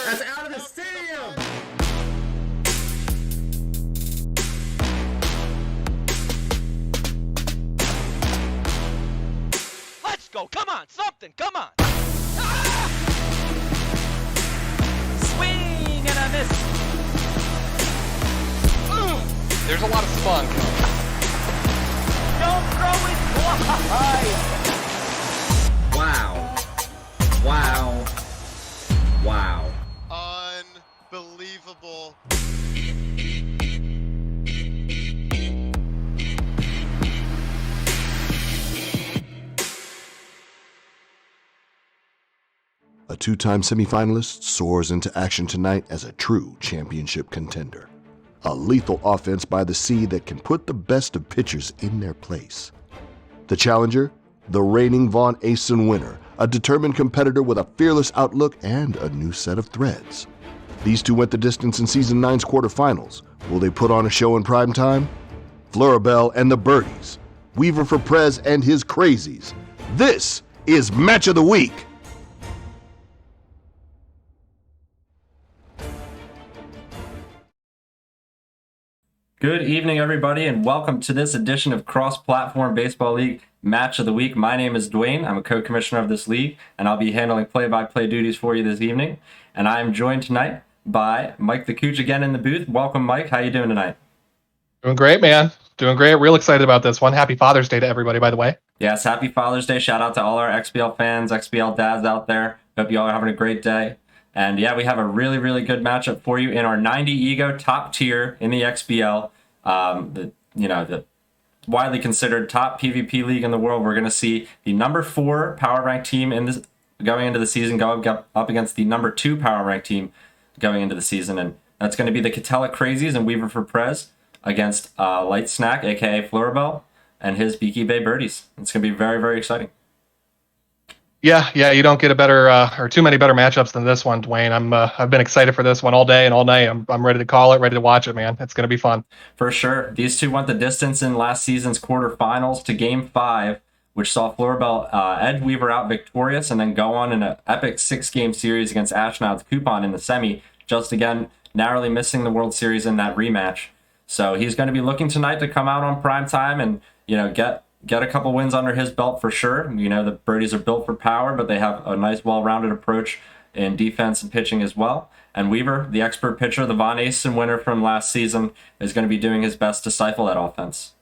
That's out of the stadium! Let's go! Come on! Something! Come on! Swing and a miss. There's a lot of spunk. Don't throw it wide. Wow. Wow. Wow. Unbelievable. A two-time semifinalist soars into action tonight as a true championship contender. A lethal offense by the sea that can put the best of pitchers in their place. The challenger, the reigning Vaughn Asen winner, a determined competitor with a fearless outlook and a new set of threads. These two went the distance in Season 9's quarterfinals. Will they put on a show in prime time? Flurrabell and the Birdies, Weaver4Prez and his Crazies. This is Match of the Week. Good evening, everybody, and welcome to this edition of Cross-Platform Baseball League Match of the Week. My name is Dwayne. I'm a co-commissioner of this league, and I'll be handling play-by-play duties for you this evening. And I am joined tonight by Mike the Cooch again in the booth. Welcome, Mike. How you doing tonight? Doing great, man. Doing great. Real excited about this one. Happy Father's Day to everybody, by the way. Yes, happy Father's Day. Shout out to all our XBL fans, XBL dads out there. Hope you all are having a great day. And yeah, we have a really, really good matchup for you in our 90 Ego top tier in the XBL. The widely considered top PvP league in the world. We're going to see the number 4 power rank team in this going into the season go up against the number 2 power rank team going into the season, and that's going to be the Catella Crazies and Weaver4Prez against Light Snack, aka Flurrabell, and his Beaky Bay Birdies. It's going to be very, very exciting. Yeah, you don't get a better or too many better matchups than this one, Dwayne. I've been excited for this one all day and all night. I'm ready to call it, ready to watch it, man. It's going to be fun. For sure. These two went the distance in last season's quarterfinals to Game 5, which saw Flurrabell edge Weaver out victorious and then go on in an epic 6-game series against Astronaut's Coupon in the semi, just again narrowly missing the World Series in that rematch. So he's going to be looking tonight to come out on prime time and get a couple wins under his belt for sure. The Birdies are built for power, but they have a nice, well-rounded approach in defense and pitching as well. And Weaver, the expert pitcher, the Von Asen winner from last season, is going to be doing his best to stifle that offense.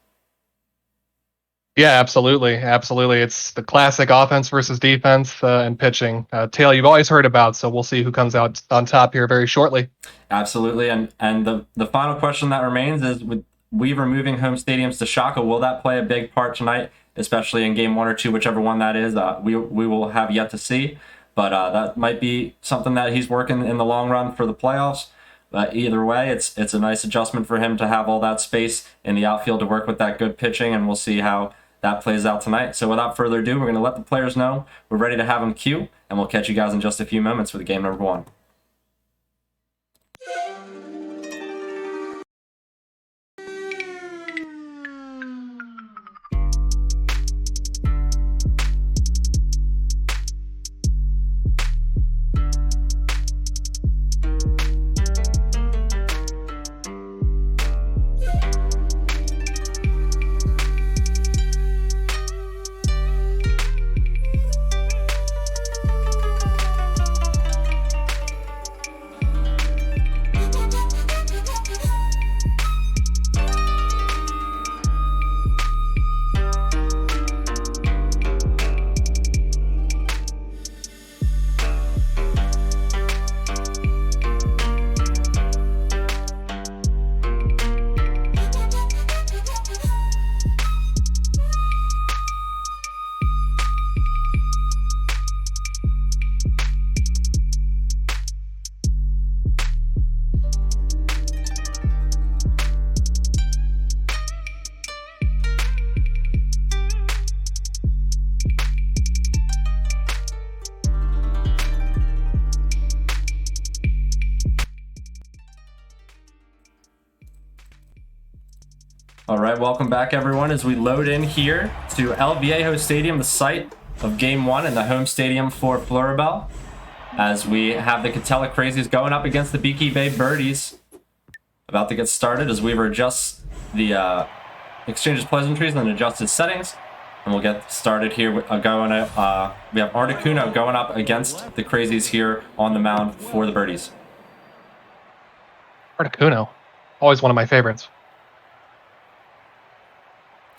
Yeah, absolutely. It's the classic offense versus defense and pitching tale you've always heard about. So we'll see who comes out on top here very shortly. Absolutely. And the final question that remains is, with Weaver moving home stadiums to Shaka, will that play a big part tonight, especially in Game 1 or 2, whichever one that is? We will have yet to see, but that might be something that he's working in the long run for the playoffs. But either way, it's a nice adjustment for him to have all that space in the outfield to work with that good pitching, and we'll see how that plays out tonight. So without further ado, we're going to let the players know we're ready to have them cue, and we'll catch you guys in just a few moments for the game number 1. All right, welcome back, everyone, as we load in here to El Viejo Stadium, the site of Game 1 and the home stadium for Flurrabell, as we have the Catella Crazies going up against the Beaky Bay Birdies. About to get started as Weaver adjusts the exchanges pleasantries and adjusts his settings, and we'll get started here. We have Articuno going up against the Crazies here on the mound for the Birdies. Articuno, always one of my favorites.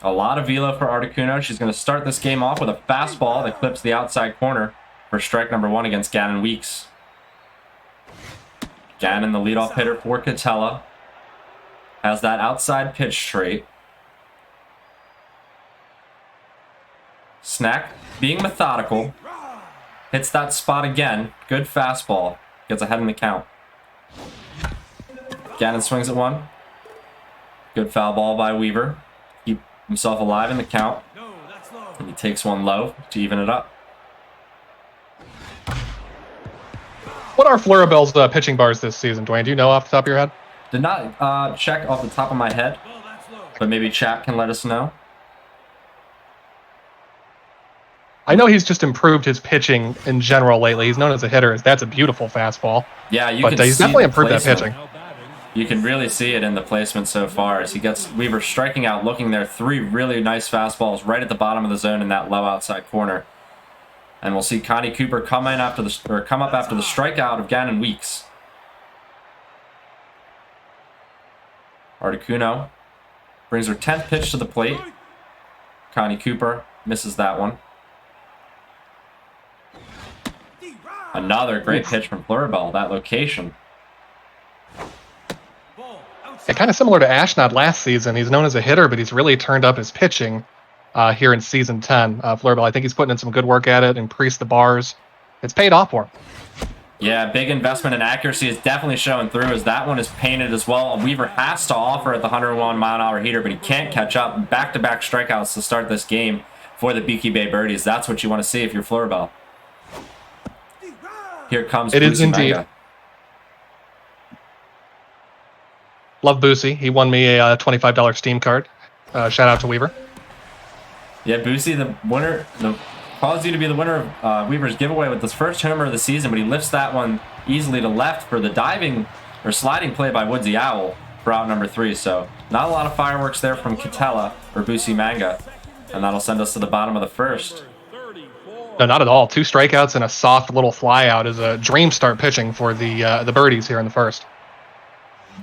A lot of velo for Articuno. She's going to start this game off with a fastball that clips the outside corner for strike number 1 against Gannon Weeks. Gannon, the leadoff hitter for Catella, has that outside pitch straight. Snack, being methodical, hits that spot again. Good fastball. Gets ahead in the count. Gannon swings at one. Good foul ball by Weaver. Keep himself alive in the count. And he takes one low to even it up. What are Flurrabell's pitching bars this season, Dwayne? Do you know off the top of your head? Did not check off the top of my head, but maybe chat can let us know. I know he's just improved his pitching in general lately. He's known as a hitter. That's a beautiful fastball. Yeah, you but can he's see definitely the improved that placement. pitching. You can really see it in the placement so far as he gets Weaver striking out, looking there. 3 really nice fastballs right at the bottom of the zone in that low outside corner. And we'll see Connie Cooper come up after the strikeout of Gannon Weeks. Articuno brings her 10th pitch to the plate. Connie Cooper misses that one. Another great pitch from Flurrabell, that location. Yeah, kind of similar to Ashnod last season. He's known as a hitter, but he's really turned up his pitching here in Season 10. Flurrabell, I think he's putting in some good work at it, increased the bars. It's paid off for him. Yeah, big investment in accuracy is definitely showing through as that one is painted as well. Weaver has to offer at the 101-mile-an-hour heater, but he can't catch up. Back-to-back strikeouts to start this game for the Beaky Bay Birdies. That's what you want to see if you're Flurrabell. Here comes It is indeed. Manga. Love Boosie. He won me a $25 Steam card. Shout out to Weaver. Yeah, Boosie, the winner, calls you to be the winner of Weaver's giveaway with his first homer of the season, but he lifts that one easily to left for the diving or sliding play by Woodsy Owl for out number 3. So not a lot of fireworks there from Catella or Boosie Manga, and that'll send us to the bottom of the first. No, not at all. 2 strikeouts and a soft little flyout is a dream start pitching for the Birdies here in the first.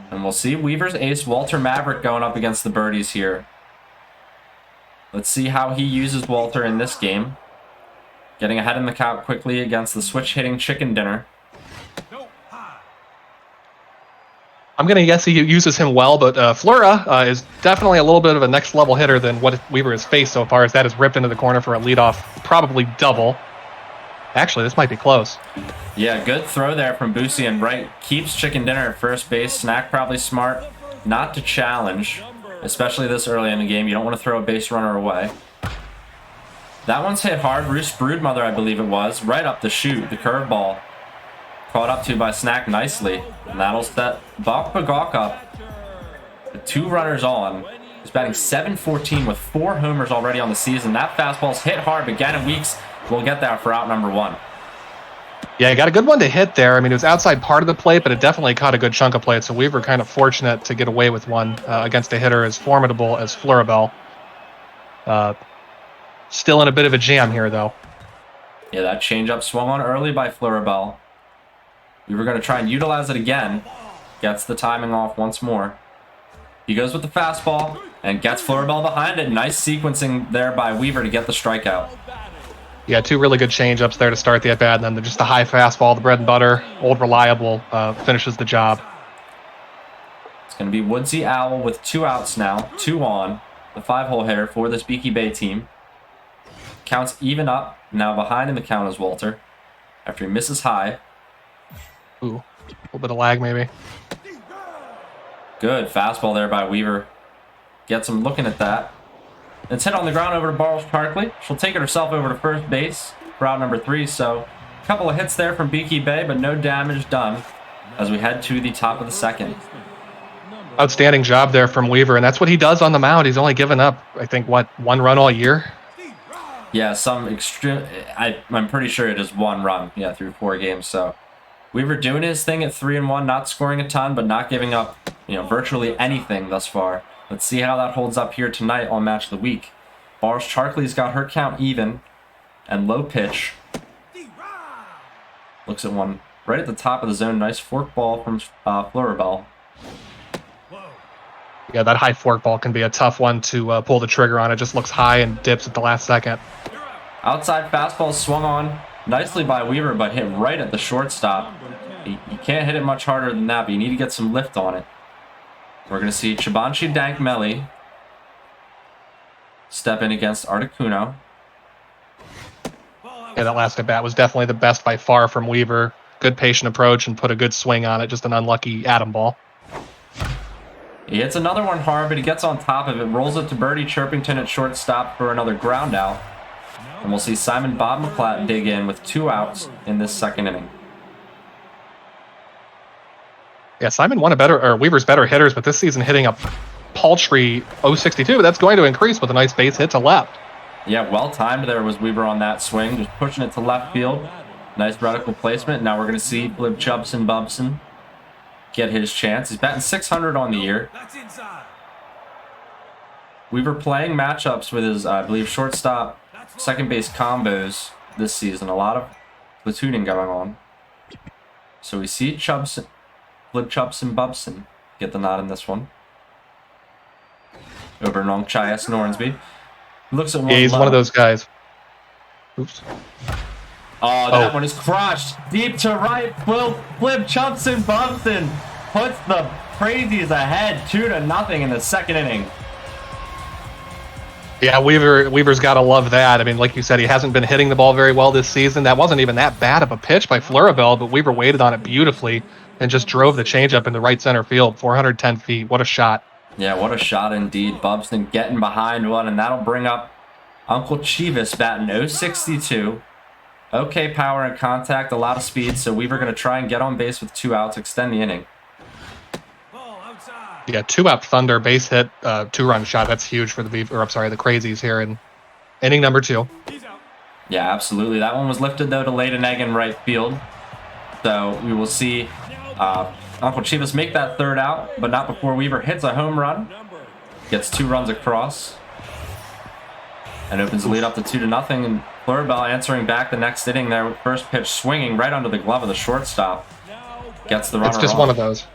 And we'll see Weaver's ace, Walter Maverick, going up against the Birdies here. Let's see how he uses Walter in this game. Getting ahead in the count quickly against the switch-hitting Chicken Dinner. I'm going to guess he uses him well, but Flura is definitely a little bit of a next-level hitter than what Weaver has faced so far, as that is ripped into the corner for a leadoff, probably double. Actually, this might be close. Yeah, good throw there from Boosie, and right keeps Chicken Dinner at first base. Snack probably smart not to challenge, especially this early in the game. You don't want to throw a base runner away. That one's hit hard. Roost Broodmother, I believe it was, right up the chute. The curveball caught up to by Snack nicely, and that'll set Bok Bagok up. The 2 runners on. He's batting .714 with 4 homers already on the season. That fastball's hit hard, but Gannon Weeks will get there for out number 1. Yeah, he got a good one to hit there. I mean, it was outside part of the plate, but it definitely caught a good chunk of plate, so Weaver kind of fortunate to get away with one against a hitter as formidable as Flurrabell. Still in a bit of a jam here, though. Yeah, that changeup swung on early by Flurrabell. We were going to try and utilize it again. Gets the timing off once more. He goes with the fastball and gets Flurrabell behind it. Nice sequencing there by Weaver to get the strikeout. Yeah, 2 really good changeups there to start the at-bat, and then just the high fastball, the bread and butter, old reliable, finishes the job. It's going to be Woodsy Owl with 2 outs now, 2 on, the 5-hole hitter for this Beaky Bay team. Counts even up, now behind in the count is Walter, after he misses high. Ooh, a little bit of lag maybe. Good fastball there by Weaver. Gets him looking at that. It's hit on the ground over to Barles Parkley. She'll take it herself over to first base for out number 3. So a couple of hits there from Beaky Bay, but no damage done as we head to the top of the second. Outstanding job there from Weaver, and that's what he does on the mound. He's only given up, I think, 1 run all year? Yeah, some extreme. I'm pretty sure it is 1 run, yeah, through 4 games. So Weaver doing his thing at 3-1, not scoring a ton, but not giving up, virtually anything thus far. Let's see how that holds up here tonight on Match of the Week. Barles Charkley's got her count even, and low pitch. Looks at one right at the top of the zone. Nice fork ball from Flurrabell. Yeah, that high fork ball can be a tough one to pull the trigger on. It just looks high and dips at the last second. Outside fastball swung on nicely by Weaver, but hit right at the shortstop. You can't hit it much harder than that, but you need to get some lift on it. We're going to see Chibanchi Dankmeli step in against Articuno. Yeah, that last at-bat was definitely the best by far from Weaver. Good patient approach and put a good swing on it. Just an unlucky atom ball. He hits another one hard, but he gets on top of it. Rolls it to Birdie Chirpington at shortstop for another ground out. And we'll see Simon Bob McClatt dig in with 2 outs in this second inning. Yeah, Simon Weaver's better hitters, but this season hitting a paltry .062, but that's going to increase with a nice base hit to left. Yeah, well timed there was Weaver on that swing, just pushing it to left field. Nice radical placement. Now we're going to see Flip Chubson Bubson get his chance. He's batting 600 on the year. Weaver playing matchups with his, I believe, shortstop, second base combos this season. A lot of platooning going on. So we see Chubson, Flip Chubson Bubson get the nod in this one. Over Nong Chias Nornsby. Looks at one. Yeah, he's low. one of those guys. Oops. Oh, that one is crushed. Deep to right. Flip Chubson Bubson puts the Crazies ahead 2-0 in the second inning. Yeah, Weaver's got to love that. I mean, like you said, he hasn't been hitting the ball very well this season. That wasn't even that bad of a pitch by Flurrabell, but Weaver waited on it beautifully and just drove the changeup in the right center field, 410 feet. What a shot. Yeah, what a shot indeed. Bubson getting behind one, and that'll bring up Uncle Chivas batting 062. Okay power and contact, a lot of speed, so Weaver going to try and get on base with 2 outs, extend the inning. Yeah, 2-out Thunder base hit, 2-run shot. That's huge for the the Crazies here in inning number 2. Yeah, absolutely. That one was lifted though to late an egg in right field. So we will see Uncle Chivas make that 3rd out, but not before Weaver hits a home run. Gets 2 runs across. And opens the lead up to 2-0. And Flurrabell answering back the next inning there with first pitch swinging right under the glove of the shortstop. Gets the runner It's just off. one of those.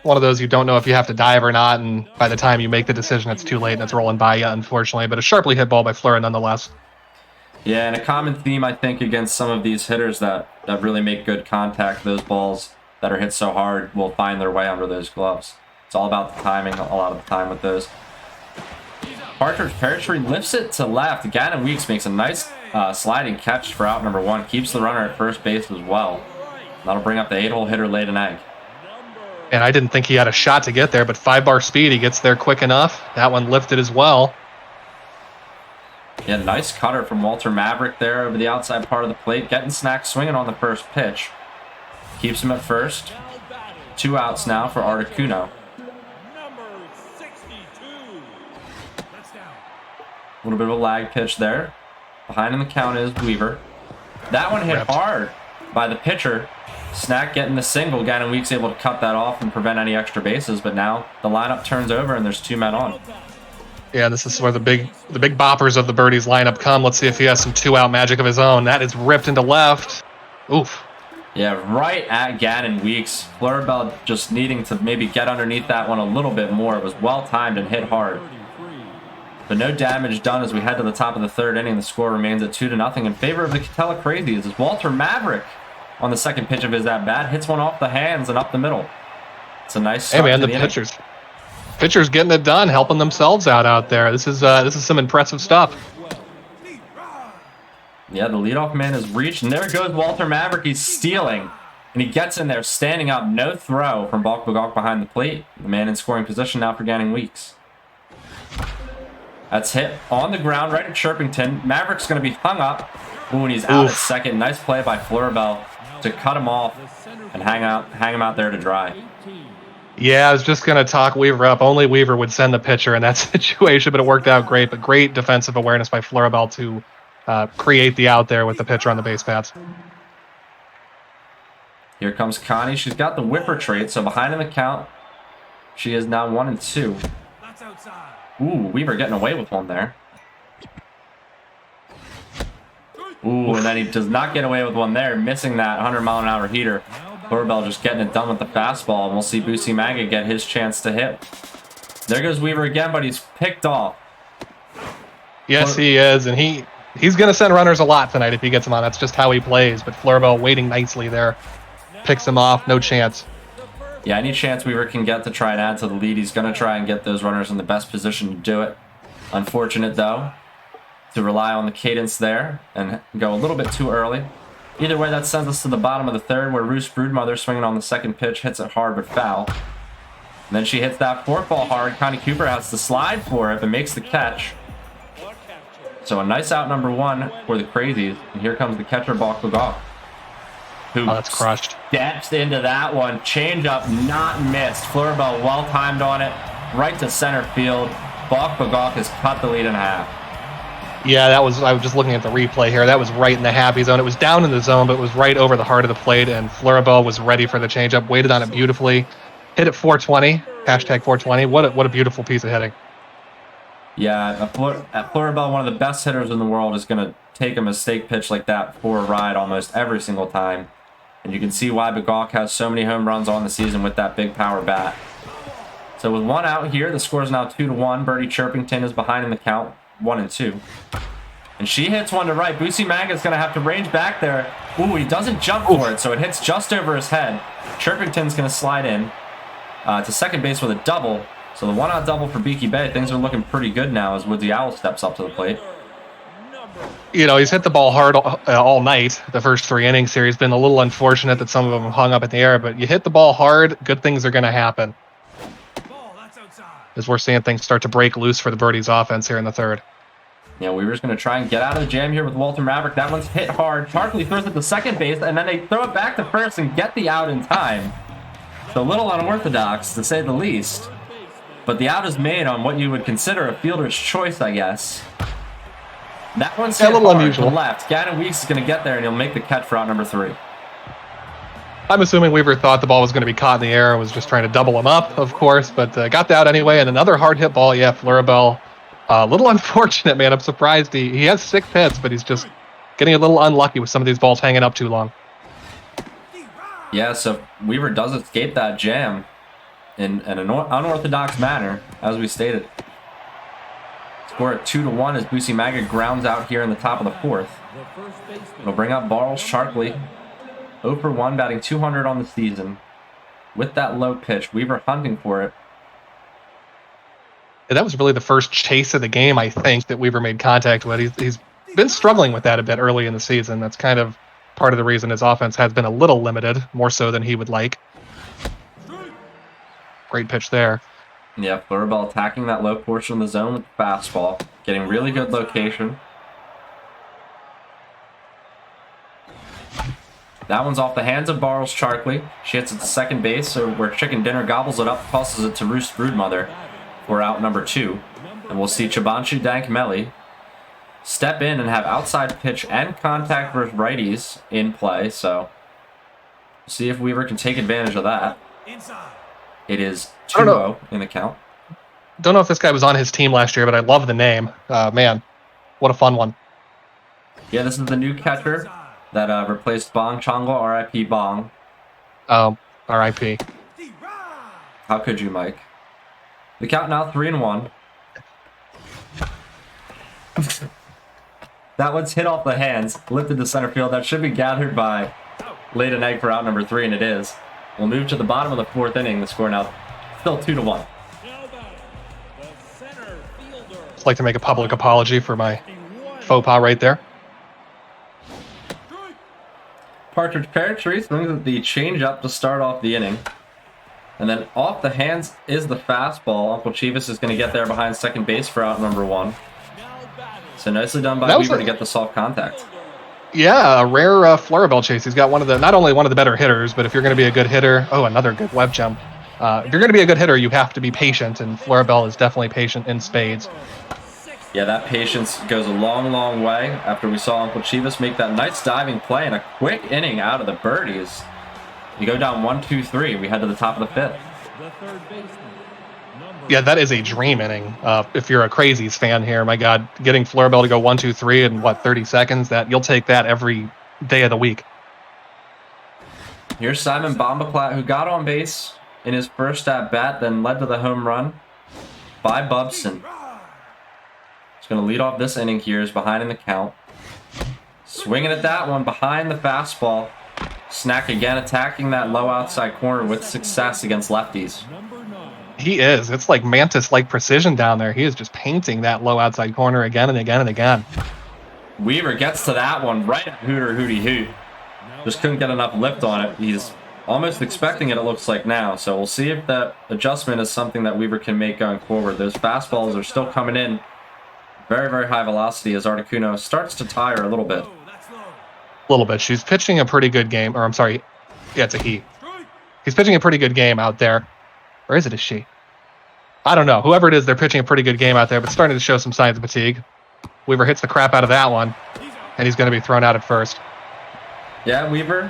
One of those you don't know if you have to dive or not, and by the time you make the decision, it's too late and it's rolling by you, unfortunately. But a sharply hit ball by Flurra nonetheless. Yeah, and a common theme, I think, against some of these hitters that really make good contact, those balls that are hit so hard will find their way under those gloves. It's all about the timing a lot of the time with those. Partridge Peartree lifts it to left. Gannon Weeks makes a nice sliding catch for out number 1. Keeps the runner at first base as well. That'll bring up the 8-hole hitter late an egg. And I didn't think he had a shot to get there, but 5-bar speed, he gets there quick enough. That one lifted as well. Yeah, nice cutter from Walter Maverick there over the outside part of the plate. Getting snack swinging on the first pitch. Keeps him at first. 2 outs now for Articuno. A little bit of a lag pitch there. Behind in the count is Weaver. That one hit hard by the pitcher. Snack getting the single. Gannon Weeks able to cut that off and prevent any extra bases, but now the lineup turns over and there's 2 men on. Yeah, this is where the big boppers of the Birdies lineup come. Let's see if he has some 2-out magic of his own. That is ripped into left. Oof. Yeah, right at Gannon Weeks. Flurrabell just needing to maybe get underneath that one a little bit more. It was well timed and hit hard. But no damage done as we head to the top of the 3rd inning. The score remains at 2-0 in favor of the Catella Crazies as Walter Maverick on the second pitch of his at-bat hits one off the hands and up the middle. It's a nice start. Hey man, to the inning. pitchers getting it done, helping themselves out there. This is some impressive stuff. Yeah, the leadoff man is reached, and there goes Walter Maverick. He's stealing, and he gets in there, standing up, no throw from Balk Bagok behind the plate. The man in scoring position now for Gannon Weeks. That's hit on the ground right at Chirpington. Maverick's going to be hung up. Ooh, and he's out at second. Nice play by Flurrabell to cut him off and hang him out there to dry. Yeah, I was just going to talk Weaver up. Only Weaver would send the pitcher in that situation, but it worked out great. But great defensive awareness by Flurrabell to create the out there with the pitcher on the base paths. Here comes Connie. She's got the whipper trait, so behind in the count, she is now 1-2. Ooh, Weaver getting away with one there. Ooh, and then he does not get away with one there, missing that 100-mile-an-hour heater. Flurrabell just getting it done with the fastball, and we'll see Boosie Maga get his chance to hit. There goes Weaver again, but he's picked off. Yes, he is, and he's going to send runners a lot tonight if he gets them on. That's just how he plays, but Flurrabell waiting nicely there. Picks him off, no chance. Yeah, any chance Weaver can get to try and add to the lead, he's going to try and get those runners in the best position to do it. Unfortunate, though, to rely on the cadence there and go a little bit too early. Either way, that sends us to the bottom of the 3rd, where Roos Broodmother, swinging on the second pitch, hits it hard but foul. And then she hits that forkball hard. Connie Cooper has to slide for it, but makes the catch. So a nice out number 1 for the Crazies. And here comes the catcher, Balk Bagok, who that's crushed. steps into that one. Change up, not missed. Flurrabell well timed on it, right to center field. Balk Bagok has cut the lead in half. Yeah, I was just looking at the replay here. That was right in the happy zone. It was down in the zone, but it was right over the heart of the plate, and Flurrabell was ready for the changeup, waited on it beautifully. hit at 420. Hashtag 420. What a beautiful piece of hitting. Yeah, at Flurrabell, one of the best hitters in the world is going to take a mistake pitch like that for a ride almost every single time. And you can see why Begawk has so many home runs on the season with that big power bat. So with one out here, the score is now 2-1. Birdie Chirpington is behind in the count, 1-2. And she hits one to right. Boosie Mag is going to have to range back there. Ooh, he doesn't jump for it, so it hits just over his head. Chirpington's going to slide in to second base with a double. So the one-out double for Beaky Bay. Things are looking pretty good now as Woodsy Owl steps up to the plate. You know, he's hit the ball hard all night. The first 3 innings here. He's been a little unfortunate that some of them hung up in the air, but you hit the ball hard, good things are going to happen. As we're seeing things start to break loose for the Birdies offense here in the third. Yeah, Weaver's going to try and get out of the jam here with Walter Maverick. That one's hit hard. Charkley throws it to second base, and then they throw it back to first and get the out in time. So a little unorthodox, to say the least. But the out is made on what you would consider a fielder's choice, I guess. That one's hit a little hard unusual. to the left. Gannon Weeks is going to get there, and he'll make the catch for out number 3. I'm assuming Weaver thought the ball was going to be caught in the air and was just trying to double him up, of course, but got the out anyway. And another hard hit ball. Yeah, Flurrabell. A little unfortunate, man. I'm surprised he has 6 hits, but he's just getting a little unlucky with some of these balls hanging up too long. Yeah, so Weaver does escape that jam in an unorthodox manner, as we stated. Score at 2-1 as Boosie Maggot grounds out here in the top of the 4th. It'll bring up Barles Sharkley. 0 for 1, batting 200 on the season. With that low pitch, Weaver hunting for it. Yeah, that was really the first chase of the game, I think, that Weaver made contact with. He's been struggling with that a bit early in the season. That's kind of part of the reason his offense has been a little limited, more so than he would like. Great pitch there. Yeah, Flurrabell attacking that low portion of the zone with the fastball. Getting really good location. That one's off the hands of Barles Sharkley. She hits it to second base, so where Chicken Dinner gobbles it up, tosses it to Roost Broodmother for out number 2. And we'll see Chabanchu Dankmeli step in and have outside pitch and contact versus righties in play. So we'll see if Weaver can take advantage of that. It is 2-0 in the count. Don't know if this guy was on his team last year, but I love the name. Man, what a fun one. Yeah, this is the new catcher that replaced Bong Chongo, R.I.P. Bong. R.I.P. How could you, Mike? The count now 3-1. That one's hit off the hands, lifted to center field. That should be gathered by laid an egg for out number 3, and it is. We'll move to the bottom of the 4th inning. The score now still 2-1. Just like to make a public apology for my faux pas right there. Partridge Pear Tree swings the change-up to start off the inning. And then off the hands is the fastball. Uncle Chivas is going to get there behind second base for out number 1. So nicely done by Weaver to get the soft contact. Yeah, a rare Flurrabell chase. He's got not only one of the better hitters, but if you're going to be a good hitter, another good web gem. If you're going to be a good hitter, you have to be patient, and Flurrabell is definitely patient in spades. Yeah, that patience goes a long, long way after we saw Uncle Chivas make that nice diving play and a quick inning out of the Birdies. You go down 1-2-3. We head to the top of the 5th. Yeah, that is a dream inning. If you're a Crazies fan here, my God, getting Flurrabell to go 1-2-3 in 30 seconds, you'll take that every day of the week. Here's Simon Bombaplat, who got on base in his first at bat, then led to the home run by Bubson. He's going to lead off this inning here, is behind in the count. Swinging at that one behind the fastball. Snack again attacking that low outside corner with success against lefties. He is. It's like Mantis-like precision down there. He is just painting that low outside corner again and again and again. Weaver gets to that one right at Hooter Hootie Hoot. Just couldn't get enough lift on it. He's almost expecting it looks like now. So we'll see if that adjustment is something that Weaver can make going forward. Those fastballs are still coming in very, very high velocity as Articuno starts to tire a little bit. A little bit. She's pitching a pretty good game. Or I'm sorry. Yeah, it's a he. He's pitching a pretty good game out there. Or is it a she? I don't know. Whoever it is, they're pitching a pretty good game out there, but starting to show some signs of fatigue. Weaver hits the crap out of that one, and he's going to be thrown out at first. Yeah, Weaver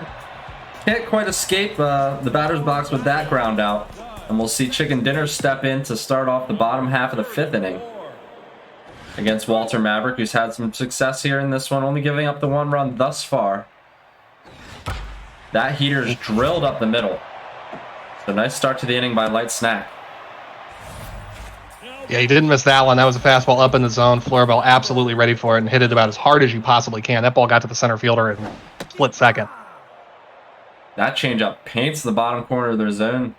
can't quite escape the batter's box with that ground out. And we'll see Chicken Dinner step in to start off the bottom half of the 5th inning against Walter Maverick, who's had some success here in this one, only giving up the 1 run thus far. That heater's drilled up the middle. So nice start to the inning by Light Snack. Yeah, he didn't miss that one. That was a fastball up in the zone. Flurrabell absolutely ready for it and hit it about as hard as you possibly can. That ball got to the center fielder in a split second. That changeup paints the bottom corner of their zone.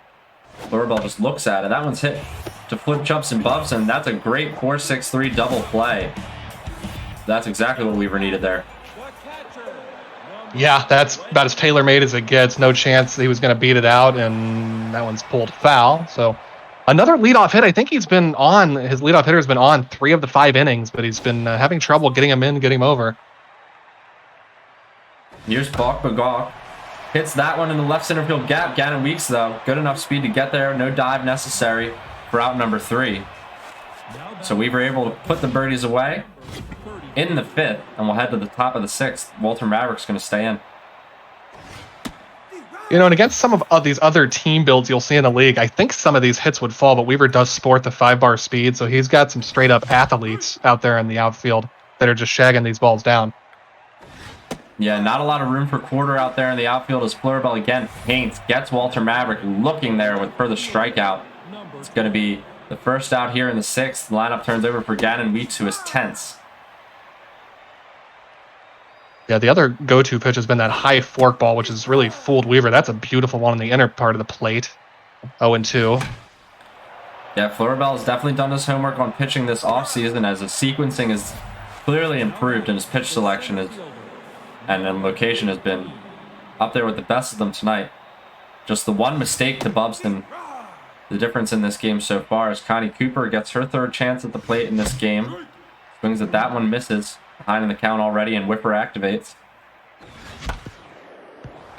Flurrabell just looks at it. That one's hit to flip jumps and bumps, and that's a great 4-6-3 double play. That's exactly what Weaver needed there. Yeah, that's about as tailor-made as it gets. No chance he was going to beat it out, and that one's pulled foul. So another leadoff hit. I think he's been on, his leadoff hitter has been on 3 of the 5 innings, but he's been having trouble getting him in, getting him over. Here's Balk Bagawk. Hits that one in the left center field gap. Gannon Weeks, though, good enough speed to get there. No dive necessary for out number 3. So we were able to put the birdies away in the 5th, and we'll head to the top of the 6th. Walter Maverick's going to stay in. You know, and against some of these other team builds you'll see in the league, I think some of these hits would fall, but Weaver does sport the 5-bar speed, so he's got some straight-up athletes out there in the outfield that are just shagging these balls down. Yeah, not a lot of room for quarter out there in the outfield as Flurrabell again paints, gets Walter Maverick looking there with further strikeout. It's going to be the first out here in the 6th. The lineup turns over for Gannon Weeks, who is tense. Yeah, the other go-to pitch has been that high forkball, which has really fooled Weaver. That's a beautiful one in the inner part of the plate. 0-2. Yeah, Flurrabell has definitely done his homework on pitching this offseason, as his sequencing is clearly improved and his pitch selection is, and then location has been up there with the best of them tonight. Just the one mistake to Bubston. The difference in this game so far is Connie Cooper gets her 3rd chance at the plate in this game. Swings at that one, misses. Behind in the count already, and Whipper activates.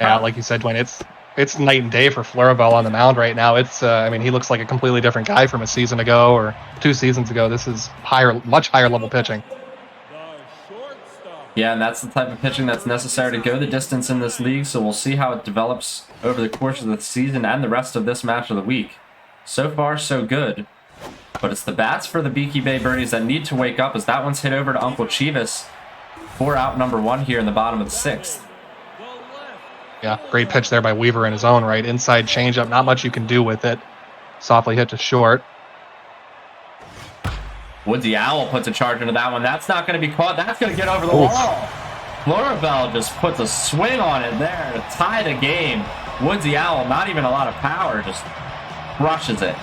Yeah, like you said, Dwayne, it's night and day for Flurrabell on the mound right now. It's I mean, he looks like a completely different guy from a season ago or 2 seasons ago. This is much higher level pitching. Yeah, and that's the type of pitching that's necessary to go the distance in this league, so we'll see how it develops over the course of the season and the rest of this match of the week. So far, so good. But it's the bats for the Beaky Bay Birdies that need to wake up, as that one's hit over to Uncle Chivas for out number 1 here in the bottom of the 6th. Yeah, great pitch there by Weaver in his own right. Inside changeup, not much you can do with it. Softly hit to short. Woodsy Owl puts a charge into that one. That's not going to be caught. That's going to get over the wall. Flurrabell just puts a swing on it there to tie the game. Woodsy Owl, not even a lot of power, just crushes it.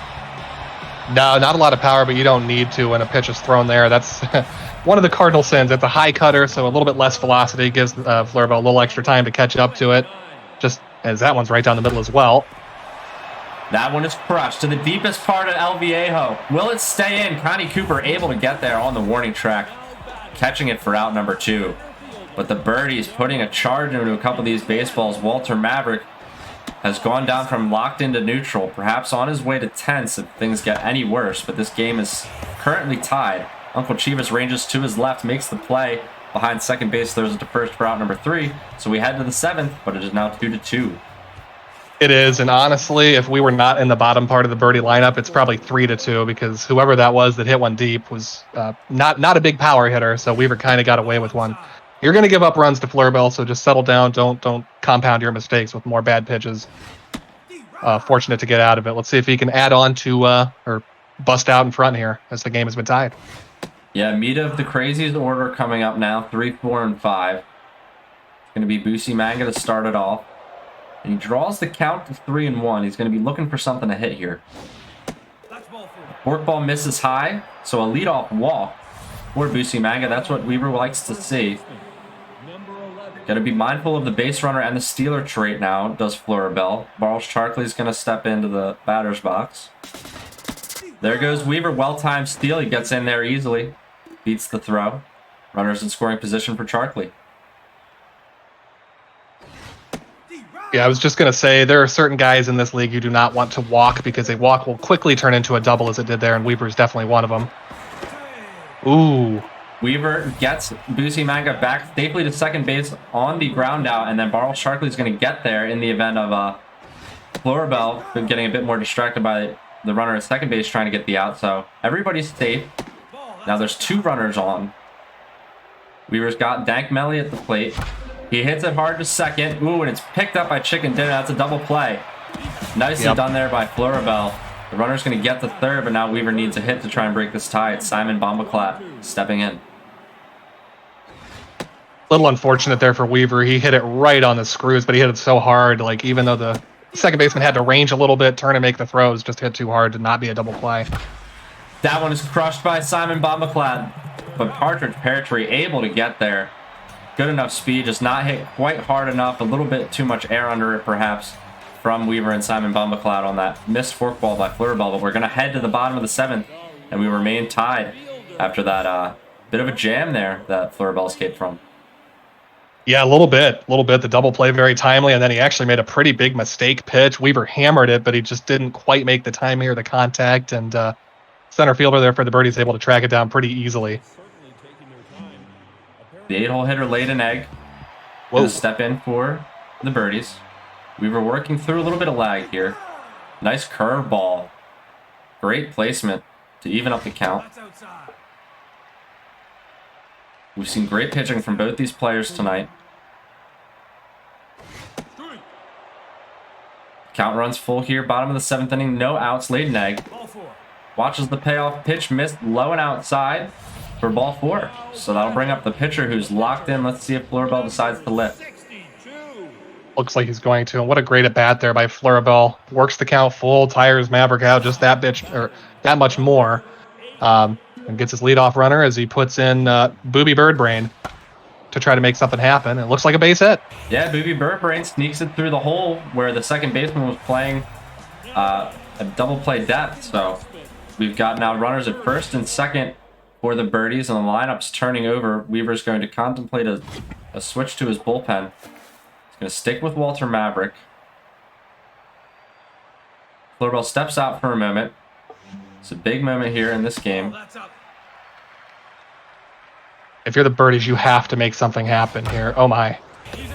No, not a lot of power, but you don't need to when a pitch is thrown there. That's one of the cardinal sins. It's a high cutter, so a little bit less velocity gives Flurrabell a little extra time to catch up to it. Just as that one's right down the middle as well. That one is crushed to the deepest part of El Viejo. Will it stay in? Connie Cooper able to get there on the warning track, catching it for out number 2. But the Birdies putting a charge into a couple of these baseballs. Walter Maverick has gone down from locked into neutral, perhaps on his way to tense if things get any worse, but this game is currently tied. Uncle Chivas ranges to his left, makes the play. Behind second base, throws it to first for out number 3. So we head to the 7th, but it is now 2-2. It is, and honestly, if we were not in the bottom part of the Birdie lineup, it's probably 3-2, because whoever that was that hit one deep was not a big power hitter, so Weaver kind of got away with one. You're going to give up runs to Flurrabell, so just settle down. Don't compound your mistakes with more bad pitches. Fortunate to get out of it. Let's see if he can add on to or bust out in front here as the game has been tied. Yeah, meat of the craziest order coming up now. 3, 4, and 5. It's going to be Boosie Manga to start it off. And he draws the count to 3 and 1. He's going to be looking for something to hit here. Forkball misses high, so a leadoff walk for Boosie Manga. That's what Weaver likes to see. Got to be mindful of the base runner and the stealer trait now, does Flurrabell. Barles Charkley's going to step into the batter's box. There goes Weaver, well-timed steal. He gets in there easily. Beats the throw. Runners in scoring position for Charkley. Yeah, I was just going to say, there are certain guys in this league you do not want to walk, because a walk will quickly turn into a double as it did there, and Weaver's definitely one of them. Ooh. Weaver gets Boosie Manga back safely to second base on the ground out, and then Barles Charkley's going to get there in the event of Flurrabell been getting a bit more distracted by the runner at second base trying to get the out, so everybody's safe. Now there's 2 runners on. Weaver's got Dank Melly at the plate. He hits it hard to second. Ooh, and it's picked up by Chicken Dinner. That's a double play. Nicely done there by Flurrabell. The runner's going to get to third, but now Weaver needs a hit to try and break this tie. It's Simon Bombaclat stepping in. Little unfortunate there for Weaver. He hit it right on the screws, but he hit it so hard. Like, even though the second baseman had to range a little bit, turn and make the throws, just hit too hard to not be a double play. That one is crushed by Simon Bombaclat, but Partridge Peartree able to get there. Good enough speed, just not hit quite hard enough. A little bit too much air under it, perhaps, from Weaver and Simon Bombaclat on that missed forkball by Flurrabell. But we're going to head to the bottom of the 7th, and we remain tied after that bit of a jam there that Flurrabell escaped from. Yeah, a little bit. The double play very timely, and then he actually made a pretty big mistake pitch. Weaver hammered it, but he just didn't quite make the time here, the contact, and center fielder there for the Birdies able to track it down pretty easily. The 8-hole hitter laid an egg. Whoa. Gonna step in for the Birdies. Weaver working through a little bit of lag here. Nice curveball. Great placement to even up the count. We've seen great pitching from both these players tonight. Count runs full here. Bottom of the 7th inning. No outs. Laid an egg. Watches the payoff pitch. Missed low and outside for ball 4. So that'll bring up the pitcher who's locked in. Let's see if Flurrabell decides to lift. Looks like he's going to. And what a great at bat there by Flurrabell. Works the count full. Tires Maverick out just that much more. And gets his leadoff runner as he puts in Booby Birdbrain to try to make something happen. It looks like a base hit. Yeah, Booby Birdbrain sneaks it through the hole where the second baseman was playing a double play depth. So we've got now runners at first and second for the Birdies, and the lineup's turning over. Weaver's going to contemplate a switch to his bullpen. He's going to stick with Walter Maverick. Flurrabell steps out for a moment. It's a big moment here in this game. If you're the Birdies, you have to make something happen here. Oh my.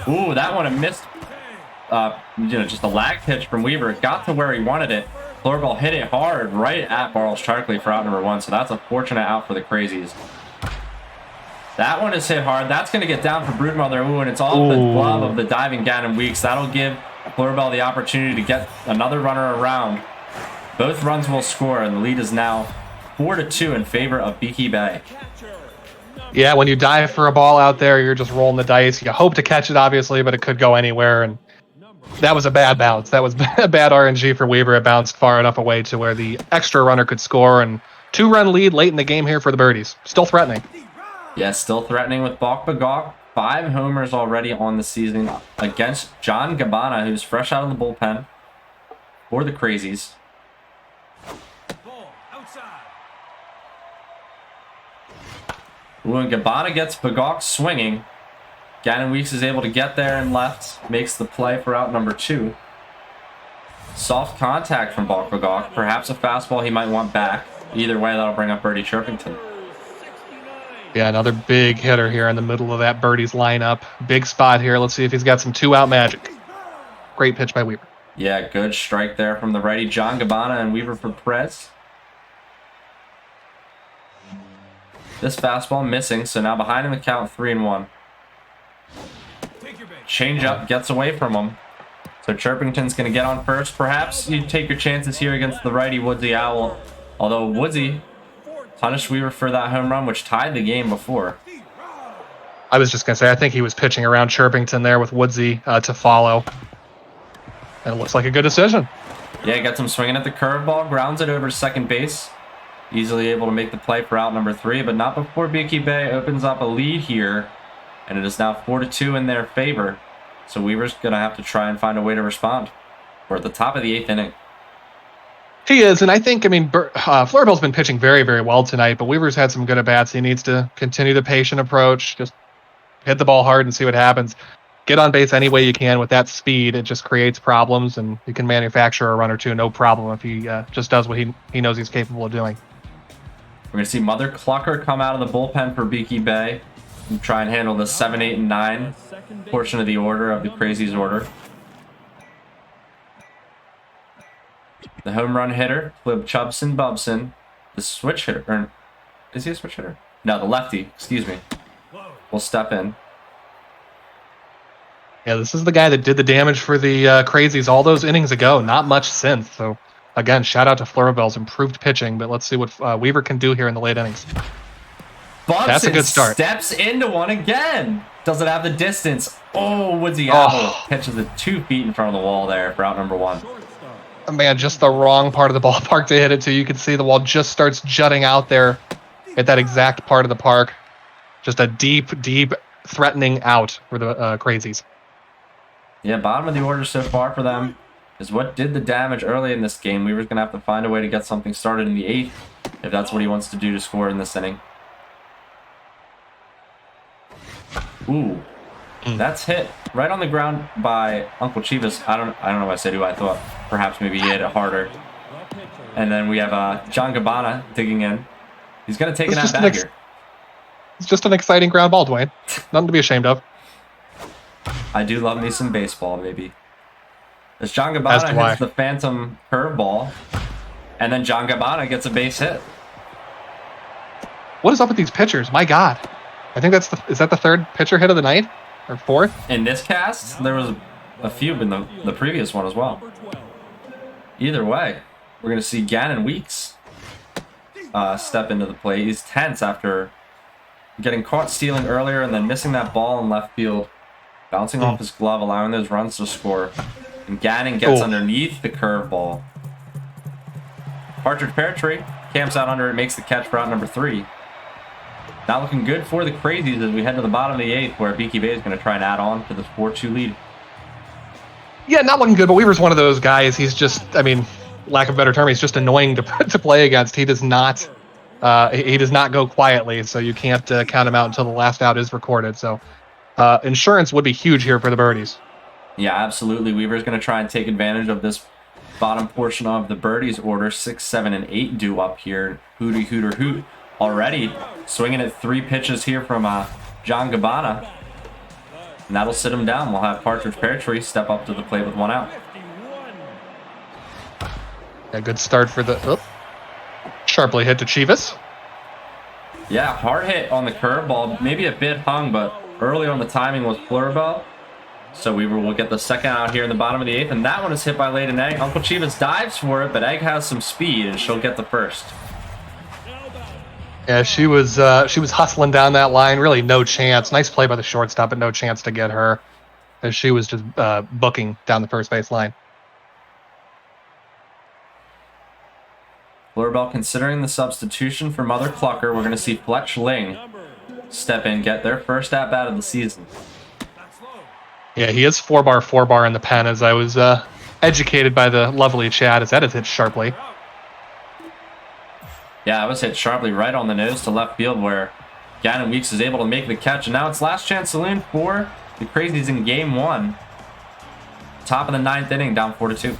Ooh, that one a missed, just a lag pitch from Weaver. It got to where he wanted it. Flurrabell hit it hard right at Barles Charkley for out number 1, so that's a fortunate out for the Crazies. That one is hit hard. That's going to get down for Broodmother. Ooh, and it's off the glove of the diving Gannon Weeks. That'll give Flurrabell the opportunity to get another runner around. Both runs will score, and the lead is now 4-2 in favor of Beaky Bay. Yeah, when you dive for a ball out there, you're just rolling the dice. You hope to catch it, obviously, but it could go anywhere. And that was a bad bounce. That was a bad RNG for Weaver. It bounced far enough away to where the extra runner could score. And 2-run lead late in the game here for the Birdies. Still threatening. Yeah, still threatening with Bok Bagok. 5 homers already on the season against John Gabbana, who's fresh out of the bullpen for the Crazies. When Gabbana gets Bagok swinging, Gannon Weeks is able to get there and left, makes the play for out number 2. Soft contact from Bok Bagok, perhaps a fastball he might want back. Either way, that'll bring up Birdie Chirpington. Yeah, another big hitter here in the middle of that Birdies lineup. Big spot here. Let's see if he's got some 2-out magic. Great pitch by Weaver. Yeah, good strike there from the righty John Gabbana and Weaver4Prez. This fastball missing, so now behind him the count 3-1. Changeup gets away from him. So Chirpington's going to get on first. Perhaps you take your chances here against the righty Woodsy Owl. Although Woodsy punished Weaver for that home run, which tied the game before. I was just going to say, I think he was pitching around Chirpington there with Woodsy to follow. And it looks like a good decision. Yeah, gets him swinging at the curveball, grounds it over to second base. Easily able to make the play for out number 3, but not before Beaky Bay opens up a lead here. And it is now 4-2 in their favor. So Weaver's going to have to try and find a way to respond. We're at the top of the 8th inning. He is, and I think, Flurrabell's been pitching very, very well tonight, but Weaver's had some good at-bats. He needs to continue the patient approach, just hit the ball hard and see what happens. Get on base any way you can with that speed. It just creates problems, and you can manufacture a run or two, no problem, if he just does what he knows he's capable of doing. We're going to see Mother Clucker come out of the bullpen for Beaky Bay and try and handle the 7, 8, and 9 portion of the order, of the Crazies order. The home run hitter, Flib Chubson Bubson. The switch hitter, or is he a switch hitter? No, the lefty, excuse me, will step in. Yeah, this is the guy that did the damage for the Crazies all those innings ago. Not much since. So, again, shout out to Flurrabell's improved pitching, but let's see what Weaver can do here in the late innings. Bubson That's a good start. Steps into one again. Doesn't have the distance. Oh, Woodsy Apple pitches it 2 feet in front of the wall there for out number 1. Man, just the wrong part of the ballpark to hit it to. You can see the wall just starts jutting out there at that exact part of the park. Just a deep, deep threatening out for the Crazies. Yeah, bottom of the order so far for them is what did the damage early in this game. Weaver's going to have to find a way to get something started in the 8th if that's what he wants to do to score in this inning. Ooh, that's hit right on the ground by Uncle Chivas. I don't know what I said. Who I thought perhaps maybe he hit it harder. And then we have John Gabbana digging in. He's going to take an at bat here. It's just an exciting ground ball, Dwayne. Nothing to be ashamed of. I do love me some baseball, baby. As John Gabbana hits the phantom curveball, and then John Gabbana gets a base hit. What is up with these pitchers? My God. I think is that the 3rd pitcher hit of the night? Or 4th? In this cast, there was a few in the previous one as well. Either way, we're going to see Gannon Weeks step into the plate. He's tense after getting caught stealing earlier and then missing that ball in left field. Bouncing off his glove, allowing those runs to score. And Gannon gets underneath the curveball. Partridge Pear Tree camps out under it, makes the catch for out number 3. Not looking good for the Crazies as we head to the bottom of the 8th, where Beaky Bay is going to try and add on to this 4-2 lead. Yeah, not looking good, but Weaver's one of those guys. He's just, I mean, lack of a better term, he's just annoying to play against. He does not go quietly, so you can't count him out until the last out is recorded. So insurance would be huge here for the Birdies. Yeah, absolutely. Weaver's going to try and take advantage of this bottom portion of the Birdies order. 6, 7, and 8 due up here. Hooty hooter hoot already. Swinging at 3 pitches here from John Gabbana. And that'll sit him down. We'll have Partridge Pear Tree step up to the plate with 1 out. A good start for the... sharply hit to Chivas. Yeah, hard hit on the curveball. Maybe a bit hung, but early on the timing was Flurrabell. So Weaver will get the second out here in the bottom of the 8th, and that one is hit by Leyden Egg. Uncle Chivas dives for it, but Egg has some speed, and she'll get the first. Yeah, she was hustling down that line. Really no chance. Nice play by the shortstop, but no chance to get her, as she was just booking down the first base line. Flurrabell considering the substitution for Mother Clucker. We're going to see Fletch Ling step in, get their first at-bat of the season. Yeah, he is 4-bar in the pen, as I was educated by the lovely Chad, as that is hit sharply. Yeah, I was hit sharply right on the nose to left field, where Gannon Weeks is able to make the catch. And now it's last chance saloon for the Crazies in game 1. Top of the 9th inning, down 4-2.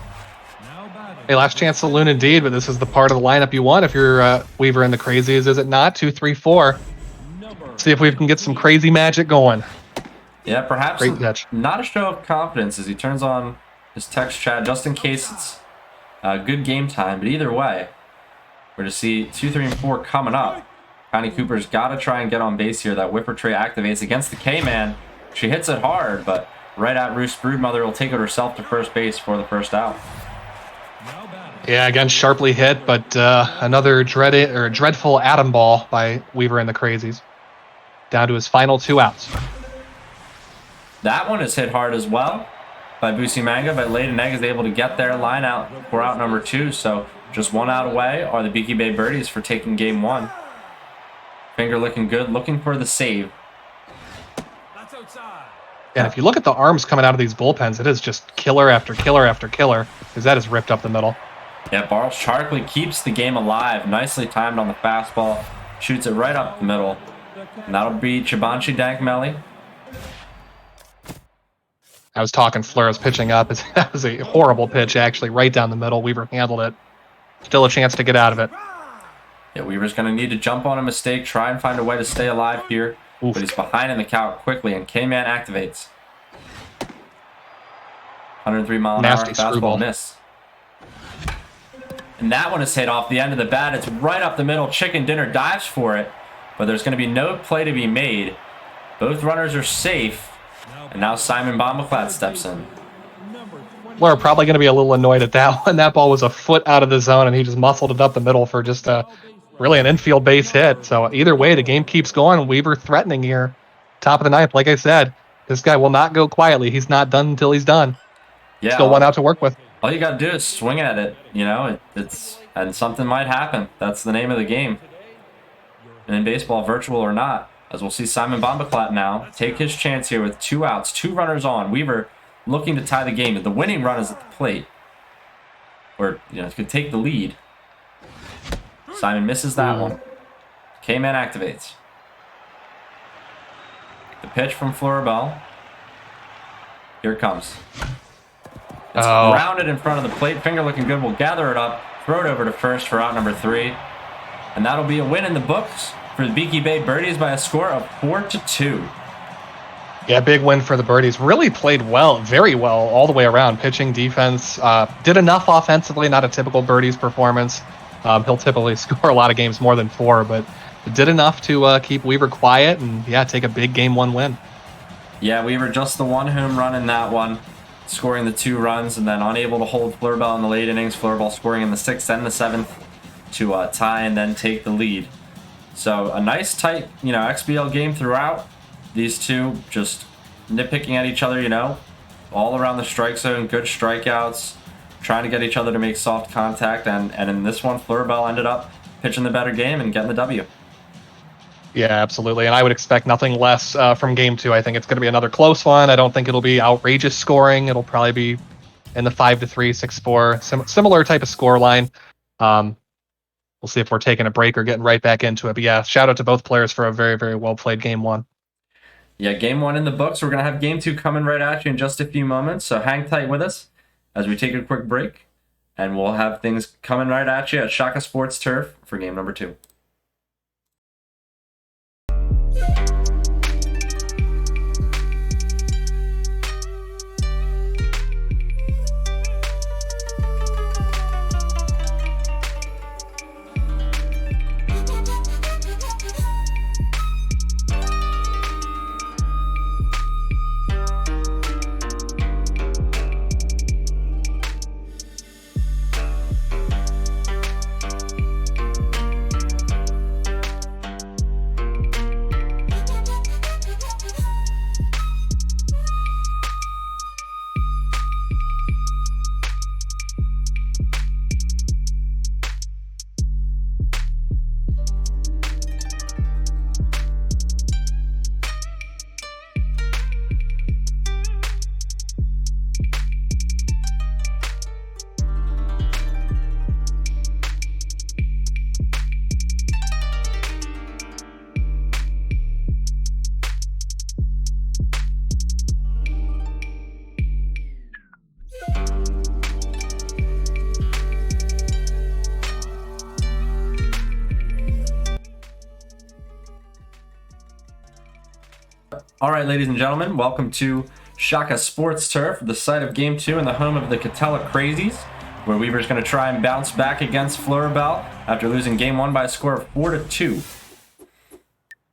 Hey, last chance saloon indeed, but this is the part of the lineup you want if you're Weaver and the Crazies, is it not? 2, 3, 4. See if we can get some crazy magic going. Yeah, perhaps Great catch. Not a show of confidence as he turns on his text chat just in case it's good game time. But either way, we're to see 2, 3, and 4 coming up. Connie Cooper's got to try and get on base here. That whipper tray activates against the K-Man. She hits it hard, but right at Roost Broodmother will take it herself to first base for the first out. Yeah, again, sharply hit, but another dreadful atom ball by Weaver and the Crazies. Down to his final 2 outs. That one is hit hard as well by Boosie Manga, but Leyden Egg is able to get their line out for out number 2. So just 1 out away are the Beaky Bay Birdies for taking game 1. Finger looking good, looking for the save. And if you look at the arms coming out of these bullpens, it is just killer after killer after killer, because that is ripped up the middle. Yeah, Barl Sharkley keeps the game alive. Nicely timed on the fastball. Shoots it right up the middle. And that'll be Chabanchi Dankmelly. I was talking Flura's pitching up. That was a horrible pitch, actually, right down the middle. Weaver handled it. Still a chance to get out of it. Yeah, Weaver's going to need to jump on a mistake, try and find a way to stay alive here. Oof. But he's behind in the count quickly, and K-Man activates. 103 mile an hour Nasty fastball screwball. miss. And that one is hit off the end of the bat. It's right up the middle. Chicken Dinner dives for it, but there's going to be no play to be made. Both runners are safe, and now Simon Bombaclat steps in. Fleur probably going to be a little annoyed at that one. That ball was a foot out of the zone, and he just muscled it up the middle for just really an infield base hit. So either way, the game keeps going. Weaver threatening here. Top of the ninth, like I said, this guy will not go quietly. He's not done until he's done. Yeah, Still one out to work with. All you got to do is swing at it, and something might happen. That's the name of the game. And in baseball, virtual or not, as we'll see Simon Bombaclat now take his chance here with 2 outs, 2 runners on. Weaver looking to tie the game. The winning run is at the plate, or could take the lead. Simon misses that one. K-Man activates. The pitch from Flurrabell. Here it comes. It's grounded in front of the plate. Finger looking good. We'll gather it up, throw it over to first for out number 3. And that'll be a win in the books for the Beaky Bay Birdies by a score of 4-2. Yeah, big win for the Birdies. Really played well, very well, all the way around. Pitching, defense, did enough offensively, not a typical Birdies performance. He'll typically score a lot of games more than 4, but did enough to keep Weaver quiet and, take a big Game 1 win. Yeah, Weaver just the 1 home run in that one, scoring the 2 runs, and then unable to hold Flurrabell in the late innings. Flurrabell scoring in the 6th and the 7th to tie and then take the lead. So a nice tight, XBL game throughout. These two just nitpicking at each other, all around the strike zone, good strikeouts, trying to get each other to make soft contact, and in this one, Flurrabell ended up pitching the better game and getting the W. Yeah, absolutely, and I would expect nothing less from Game 2. I think it's going to be another close one. I don't think it'll be outrageous scoring. It'll probably be in the 5-3, 6-4, similar type of score line. We'll see if we're taking a break or getting right back into it. But yeah, shout out to both players for a very, very well played Game 1. Yeah, Game 1 in the books. We're going to have Game 2 coming right at you in just a few moments, so hang tight with us as we take a quick break, and we'll have things coming right at you at Shaka Sports Turf for Game number 2. All right, ladies and gentlemen, welcome to Shaka Sports Turf, the site of Game 2 and the home of the Catella Crazies, where Weaver's going to try and bounce back against Flurrabell after losing Game 1 by a score of 4-2.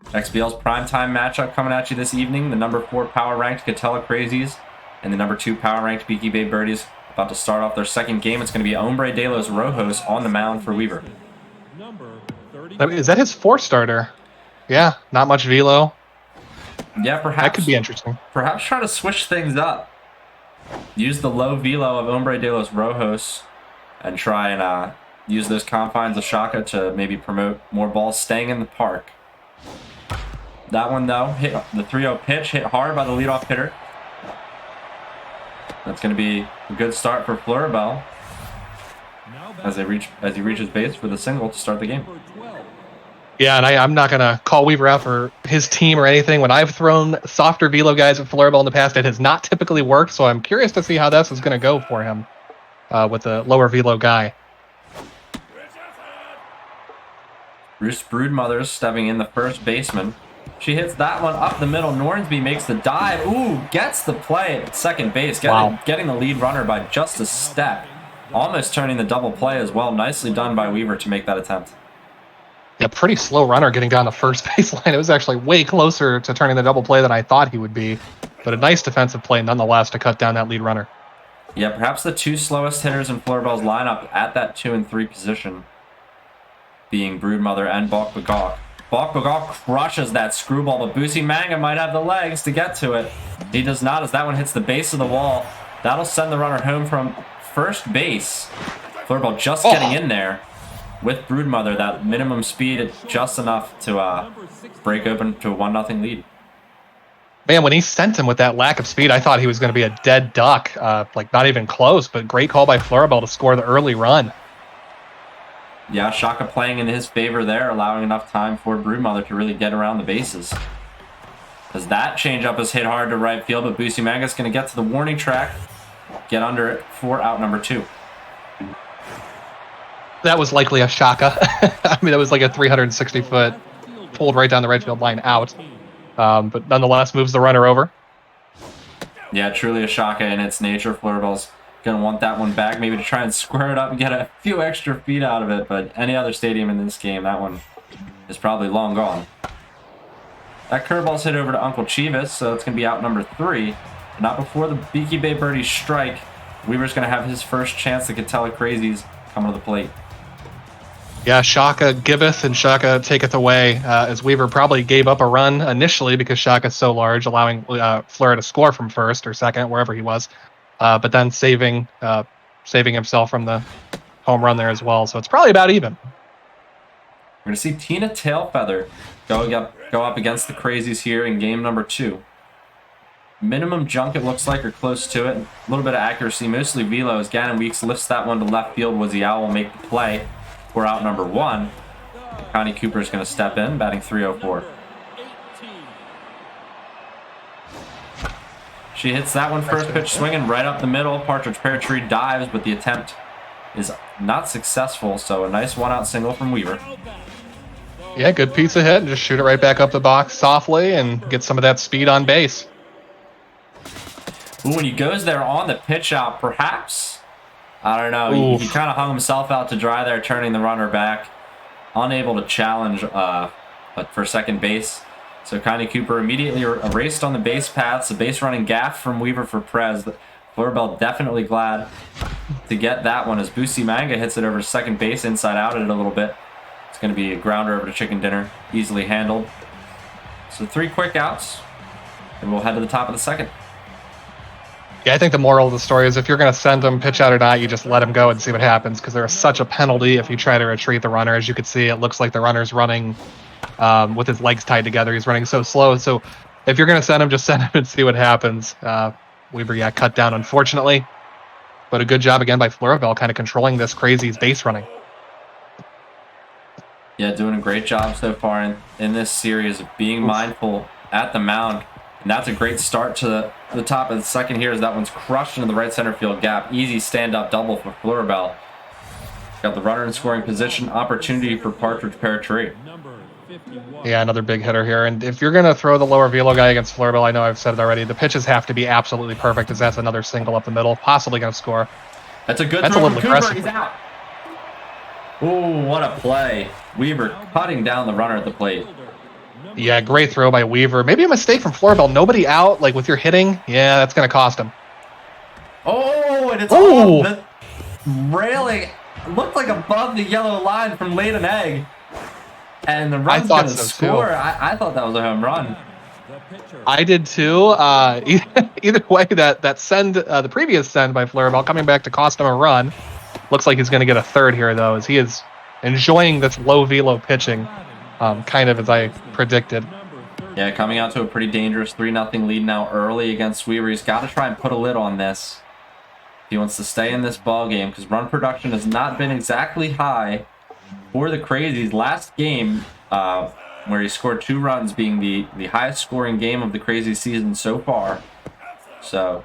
XBL's primetime matchup coming at you this evening. The number 4 power-ranked Catella Crazies and the number 2 power-ranked Beaky Bay Birdies about to start off their second game. It's going to be Hombre de los Rojos on the mound for Weaver. I mean, is that his 4th starter? Yeah, not much velo. Yeah, perhaps. That could be interesting. Perhaps try to switch things up. Use the low velo of Hombre de los Rojos and try and use those confines of Shaka to maybe promote more balls staying in the park. That one, though, hit the 3-0 pitch, hit hard by the leadoff hitter. That's going to be a good start for Flurrabell as he reaches base for the single to start the game. Yeah, and I'm not going to call Weaver out for his team or anything. When I've thrown softer velo guys at Flurrabell in the past, it has not typically worked, so I'm curious to see how this is going to go for him with a lower velo guy. Bruce Broodmother's stepping in, the first baseman. She hits that one up the middle. Nornsby makes the dive. Ooh, gets the play at second base, getting the lead runner by just a step. almost turning the double play as well. Nicely done by Weaver to make that attempt. Yeah, pretty slow runner getting down the first baseline. It was actually way closer to turning the double play than I thought he would be. But a nice defensive play nonetheless to cut down that lead runner. Yeah, perhaps the two slowest hitters in Flurrabell's lineup at that 2 and 3 position being Broodmother and Bok-Bagok. Bok-Bagok crushes that screwball, but Boosie Manga might have the legs to get to it. He does not, as that one hits the base of the wall. That'll send the runner home from first base. Flurrabell just getting in there with Broodmother. That minimum speed just enough to break open to a 1-0 lead. Man, when he sent him with that lack of speed, I thought he was going to be a dead duck. Like, not even close, but great call by Flurrabell to score the early run. Yeah, Shaka playing in his favor there, allowing enough time for Broodmother to really get around the bases. As that changeup is hit hard to right field, but Boosie Manga's going to get to the warning track, get under it for out number 2. That was likely a Shaka. I mean, that was like a 360-foot pulled right down the right field line out. But nonetheless, moves the runner over. Yeah, truly a Shaka in its nature. Flurrabell's going to want that one back, maybe to try and square it up and get a few extra feet out of it. But any other stadium in this game, that one is probably long gone. That curveball's hit over to Uncle Chivas, so it's going to be out number 3. But not before the Beaky Bay Birdies strike. Weaver's going to have his first chance to Catella Crazies come to the plate. Yeah, Shaka giveth and Shaka taketh away, as Weaver probably gave up a run initially because Shaka's so large, allowing Fleur to score from first or second, wherever he was, but then saving himself from the home run there as well. So it's probably about even. We're going to see Tina Tailfeather go up against the Crazies here in game number 2. Minimum junk, it looks like, or close to it. A little bit of accuracy, mostly velo, as Gannon Weeks lifts that one to left field. Woodsy Owl will make the play. We're out number 1. Connie Cooper is going to step in, batting .304. She hits that one first pitch swinging right up the middle. Partridge Pear Tree dives, but the attempt is not successful. So a nice 1-out single from Weaver. Yeah, good piece of hit. And just shoot it right back up the box softly and get some of that speed on base. Ooh, when he goes there on the pitch out, perhaps. I don't know. He kind of hung himself out to dry there, turning the runner back. Unable to challenge for second base. So Connie Cooper immediately erased on the base paths. A base running gaff from Weaver4Prez. Flurrabell definitely glad to get that one as Boosie Manga hits it over to second base, inside out it a little bit. It's going to be a grounder over to Chicken Dinner. Easily handled. So 3 quick outs. And we'll head to the top of the second. Yeah, I think the moral of the story is if you're going to send him pitch out or not, you just let him go and see what happens, because there is such a penalty if you try to retreat the runner. As you can see, it looks like the runner's running with his legs tied together. He's running so slow. So if you're going to send him, just send him and see what happens. Weaver got cut down, unfortunately. But a good job again by Flurrabell, kind of controlling this Crazy's base running. Yeah, doing a great job so far in this series of being mindful at the mound. And that's a great start to the top of the second here, as that one's crushed into the right center field gap. Easy stand-up double for Flurrabell. Got the runner in scoring position. Opportunity for Partridge Pear Tree. Yeah, another big hitter here. And if you're going to throw the lower velo guy against Flurrabell, I know I've said it already, the pitches have to be absolutely perfect, as that's another single up the middle, possibly going to score. That's a good That's throw a from little Cooper. aggressive. He's out. Ooh, what a play. Weaver cutting down the runner at the plate. Yeah, great throw by Weaver. Maybe a mistake from Flurrabell. Nobody out, like with your hitting. Yeah, that's going to cost him. Oh, and it's off the railing. Looked like above the yellow line from Laid an Egg. And the run's going to score. I thought that was a home run. I did too. Either way, that send, the previous send by Flurrabell coming back to cost him a run. Looks like he's going to get a third here, though, as he is enjoying this low velo pitching. Kind of as I predicted. Yeah, coming out to a pretty dangerous 3-0 lead now early against Weaver. He's got to try and put a lid on this if he wants to stay in this ball game, because run production has not been exactly high for the Crazies. Last game, where he scored 2 runs, being the highest scoring game of the Crazy season so far. So,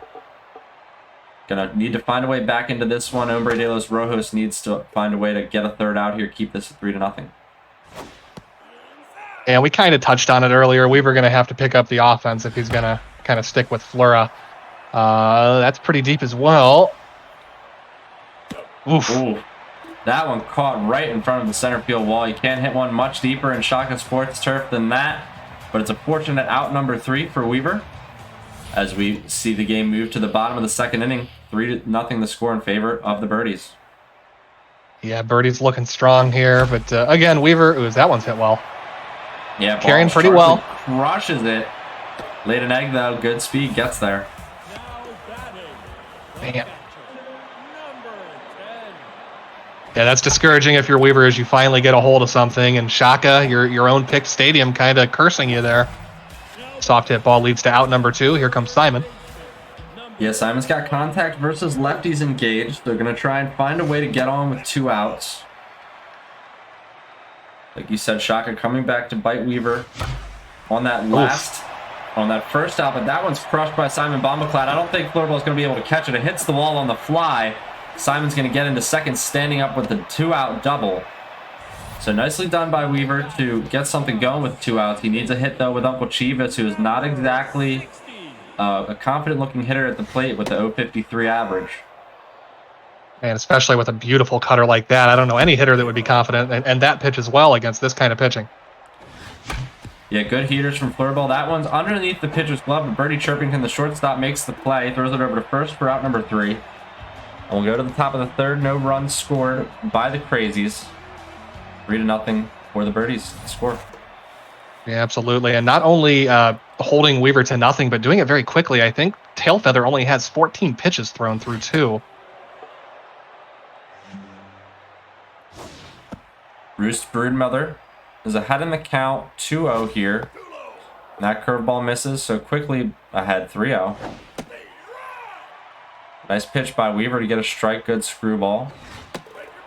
gonna need to find a way back into this one. Hombre de los Rojos needs to find a way to get a third out here, keep this at 3-0. And we kind of touched on it earlier. Weaver going to have to pick up the offense if he's going to kind of stick with Flura. That's pretty deep as well. Oof. Ooh. That one caught right in front of the center field wall. You can't hit one much deeper in Shotgun Sports turf than that. But it's a fortunate out number 3 for Weaver. As we see the game move to the bottom of the second inning. 3-0 the score in favor of the Birdies. Yeah, Birdie's looking strong here. But again, Weaver, ooh, that one's hit well. Yeah, Carrying ball pretty well. Crushes it. Laid an egg though. Good speed. Gets there. Man. Yeah, that's discouraging if you're Weaver as you finally get a hold of something. And Shaka, your own picked stadium, kind of cursing you there. Soft hit ball leads to out number 2. Here comes Simon. Yeah, Simon's got contact versus lefties engaged. They're going to try and find a way to get on with 2 outs. Like you said, Shaka coming back to bite Weaver on that first out, but that one's crushed by Simon Bombaclad. I don't think Flurrabell's going to be able to catch it. It hits the wall on the fly. Simon's going to get into second, standing up with the 2-out double. So nicely done by Weaver to get something going with 2 outs. He needs a hit, though, with Uncle Chivas, who is not exactly a confident-looking hitter at the plate with the 0.53 average. And especially with a beautiful cutter like that, I don't know any hitter that would be confident, and that pitch as well against this kind of pitching. Yeah, good heaters from Flurrabell. That one's underneath the pitcher's glove, but Bertie Chirpington, the shortstop, makes the play, throws it over to first for out number 3. And we'll go to the top of the third. No runs scored by the Crazies. 3-0 for the Birdies to score. Yeah, absolutely. And not only holding Weaver to nothing, but doing it very quickly. I think Tailfeather only has 14 pitches thrown through 2. Roost Broodmother is ahead in the count, 2-0 here. And that curveball misses, so quickly ahead, 3-0. Nice pitch by Weaver to get a strike, good screwball.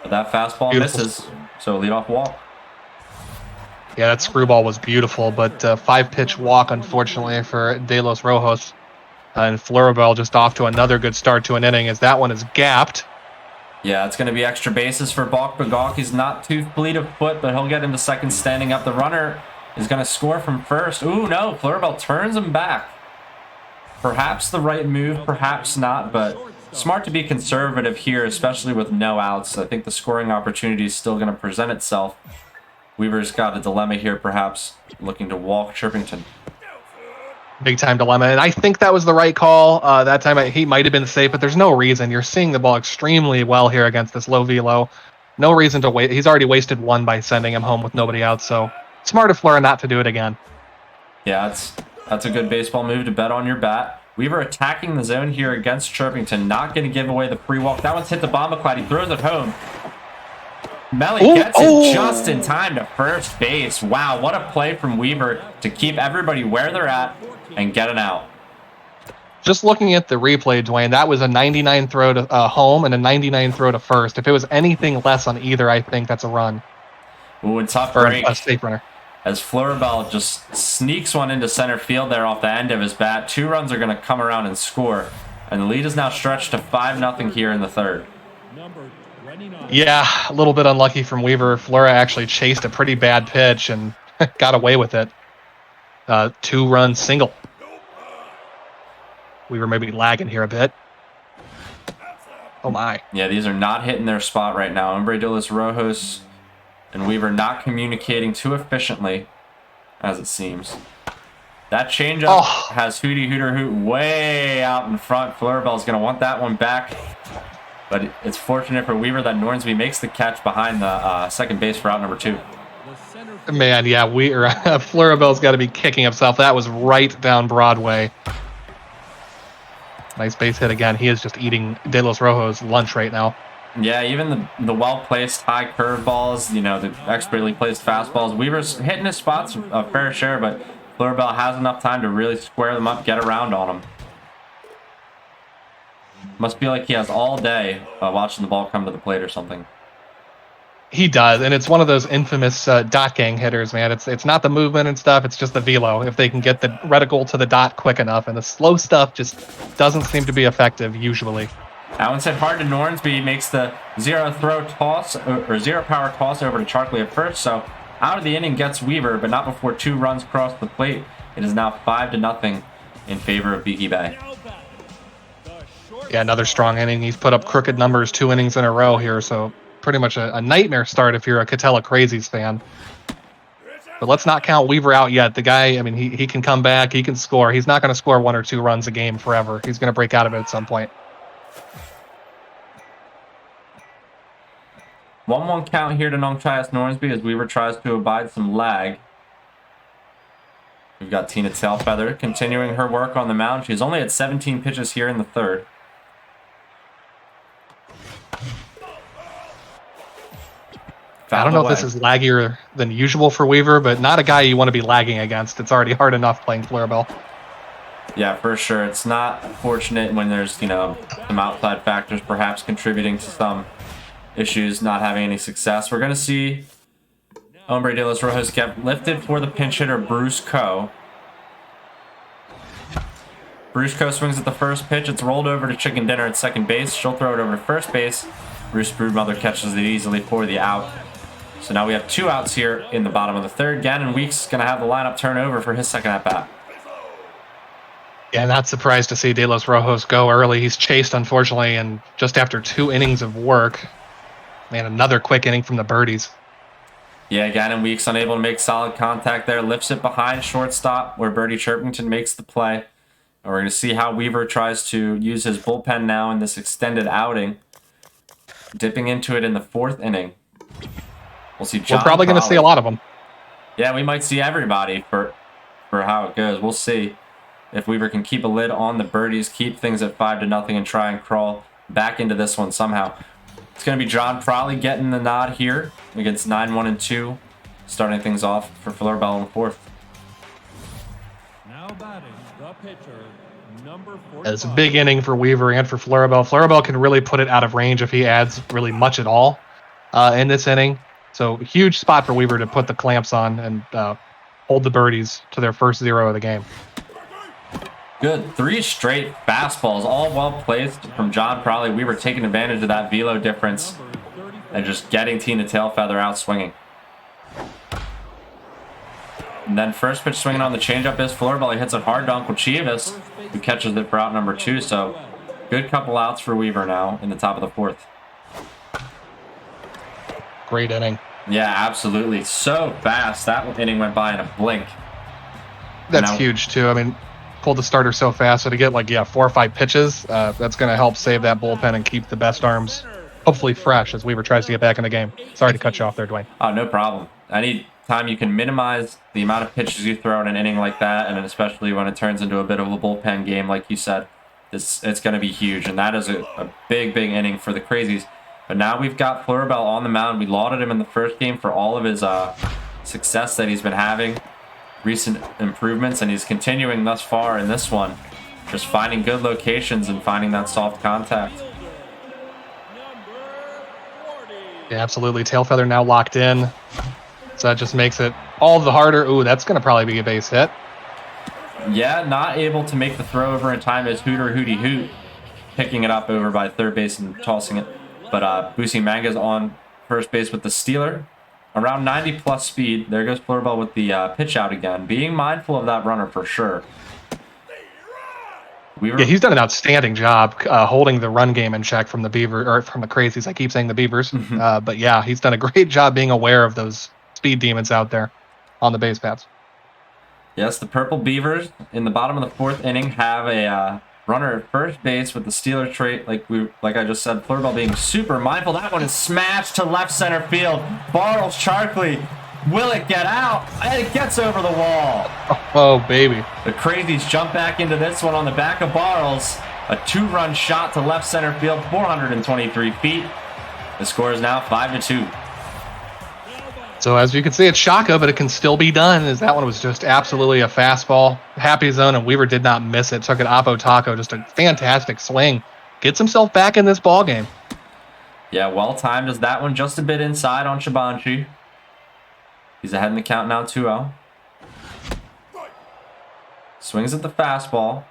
But that fastball Beautiful. misses, so leadoff walk. Yeah, that screwball was beautiful, but 5-pitch walk, unfortunately, for De Los Rojos. And Flurrabell just off to another good start to an inning as that one is gapped. Yeah, it's going to be extra bases for Balk Bagok. He's not too fleet of foot, but he'll get into second standing up. The runner is going to score from first. Ooh, no, Flurrabell turns him back. Perhaps the right move, perhaps not, but smart to be conservative here, especially with no outs. I think the scoring opportunity is still going to present itself. Weaver's got a dilemma here, perhaps looking to walk Chirpington. Big time dilemma, and I think that was the right call. That time he might have been safe, but there's no reason. You're seeing the ball extremely well here against this low velo. No reason to wait. He's already wasted one by sending him home with nobody out, so smart of Flora not to do it again. Yeah, that's a good baseball move to bet on your bat. Weaver attacking the zone here against Chirpington, not going to give away the pre-walk. That one's hit the Bombaclad. He throws it home. Melly gets it just in time to first base. Wow, what a play from Weaver to keep everybody where they're at and get an out. Just looking at the replay, Dwayne, that was a 99 throw to home and a 99 throw to first. If it was anything less on either, I think that's a run. Ooh, a tough Or break a safe runner. as Flurrabell just sneaks one into center field there off the end of his bat. 2 runs are going to come around and score. And the lead is now stretched to 5-0 here in the third. Yeah, a little bit unlucky from Weaver. Flora actually chased a pretty bad pitch and got away with it. 2-run single. Weaver maybe lagging here a bit. Oh my. Yeah, these are not hitting their spot right now. Hombre de los Rojos and Weaver not communicating too efficiently, as it seems. That changeup has Hootie Hooter Hoot way out in front. Flurrabell's going to want that one back. But it's fortunate for Weaver that Nornsby makes the catch behind the second base for out number 2. Man, yeah, Flurrabell's got to be kicking himself. That was right down Broadway. Nice base hit again. He is just eating De Los Rojos lunch right now. Yeah, even the well-placed high curveballs, you know, the expertly placed fastballs. Weaver's hitting his spots a fair share, but Flurrabell has enough time to really square them up, get around on them. Must feel like he has all day watching the ball come to the plate or something. He does, and it's one of those infamous dot gang hitters, man. It's not the movement and stuff, it's just the velo. If they can get the reticle to the dot quick enough, and the slow stuff just doesn't seem to be effective usually. That one's hit hard to Nornsby. He makes the zero power toss over to Charkley at first. So out of the inning gets Weaver, but not before 2 runs cross the plate. It is now 5-0 in favor of Beaky Bay. Yeah, another strong inning. He's put up crooked numbers 2 innings in a row here, so pretty much a nightmare start if you're a Catella Crazies fan. But let's not count Weaver out yet. The guy, I mean, he can come back. He can score. He's not going to score 1 or 2 runs a game forever. He's going to break out of it at some point. 1-1 count here to Nongchias Nornsby as Weaver tries to abide some lag. We've got Tina Tailfeather continuing her work on the mound. She's only at 17 pitches here in the third. I don't know if this is laggier than usual for Weaver, but not a guy you want to be lagging against. It's already hard enough playing Flurrabell. Yeah, for sure. It's not fortunate when there's, you know, some outside factors perhaps contributing to some issues not having any success. We're going to see Hombre de los Rojos kept lifted for the pinch hitter Bruce Coe. Bruce Coe swings at the first pitch. It's rolled over to Chicken Dinner at second base. She'll throw it over to first base. Bruce Broodmother catches it easily for the out. So now we have 2 outs here in the bottom of the third. Gannon Weeks is going to have the lineup turn over for his second at-bat. Yeah, not surprised to see De Los Rojos go early. He's chased, unfortunately, and just after 2 innings of work. Man, another quick inning from the Birdies. Yeah, Gannon Weeks unable to make solid contact there. Lifts it behind shortstop where Birdie Chirpington makes the play. And we're going to see how Weaver tries to use his bullpen now in this extended outing. Dipping into it in the 4th inning. We'll see John We're probably going to see a lot of them. Yeah, we might see everybody for how it goes. We'll see if Weaver can keep a lid on the Birdies, keep things at 5-0, and try and crawl back into this one somehow. It's going to be John Prolly getting the nod here against 9-1-2, starting things off for Flurrabell in the 4th. Now batting the pitcher, number 45. It's a big inning for Weaver and for Flurrabell. Flurrabell can really put it out of range if he adds really much at all in this inning. So huge spot for Weaver to put the clamps on and hold the Birdies to their first 0 of the game. Good. 3 straight fastballs, all well placed from John Prolly. Weaver taking advantage of that velo difference and just getting Tina Tailfeather out swinging. And then first pitch swinging on the changeup is Flurrabell. He hits it hard to Uncle Chivas, who catches it for out number 2. So good couple outs for Weaver now in the top of the 4th. Great inning. Yeah, absolutely. So fast. That inning went by in a blink. That's huge, too. I mean, pulled the starter so fast. So to get, 4 or 5 pitches, that's going to help save that bullpen and keep the best arms hopefully fresh as Weaver tries to get back in the game. Sorry to cut you off there, Dwayne. Oh, no problem. Any time you can minimize the amount of pitches you throw in an inning like that, and especially when it turns into a bit of a bullpen game, like you said, it's going to be huge. And that is a big, big inning for the Crazies. But now we've got Flurrabell on the mound. We lauded him in the first game for all of his success that he's been having, recent improvements, and he's continuing thus far in this one. Just finding good locations and finding that soft contact. Yeah, absolutely. Tailfeather now locked in. So that just makes it all the harder. Ooh, that's going to probably be a base hit. Yeah, not able to make the throw over in time as Hooter Hootie Hoot picking it up over by third base and tossing it. But Busi Manga's on first base with the stealer. Around 90-plus speed. There goes Flurrabell with the pitch out again. Being mindful of that runner for sure. Yeah, he's done an outstanding job holding the run game in check from the Crazies. I keep saying the Beavers. But yeah, he's done a great job being aware of those speed demons out there on the base paths. Yes, the Purple Beavers in the bottom of the 4th inning have a runner at first base with the Steeler trait, like I just said. Flurrabell being super mindful. That one is smashed to left center field. Bartles Charkley, will it get out? And it gets over the wall. Oh, baby. The Crazies jump back into this one on the back of Bartles. A 2-run shot to left center field, 423 feet. The score is now 5-2. So as you can see, it's Shaka, but it can still be done, as that one was just absolutely a fastball. Happy zone, and Weaver did not miss it. Took it Oppo Taco, just a fantastic swing. Gets himself back in this ball game. Yeah, well timed as that one, just a bit inside on Shabanchi. He's ahead in the count now, 2-0. Swings at the fastball.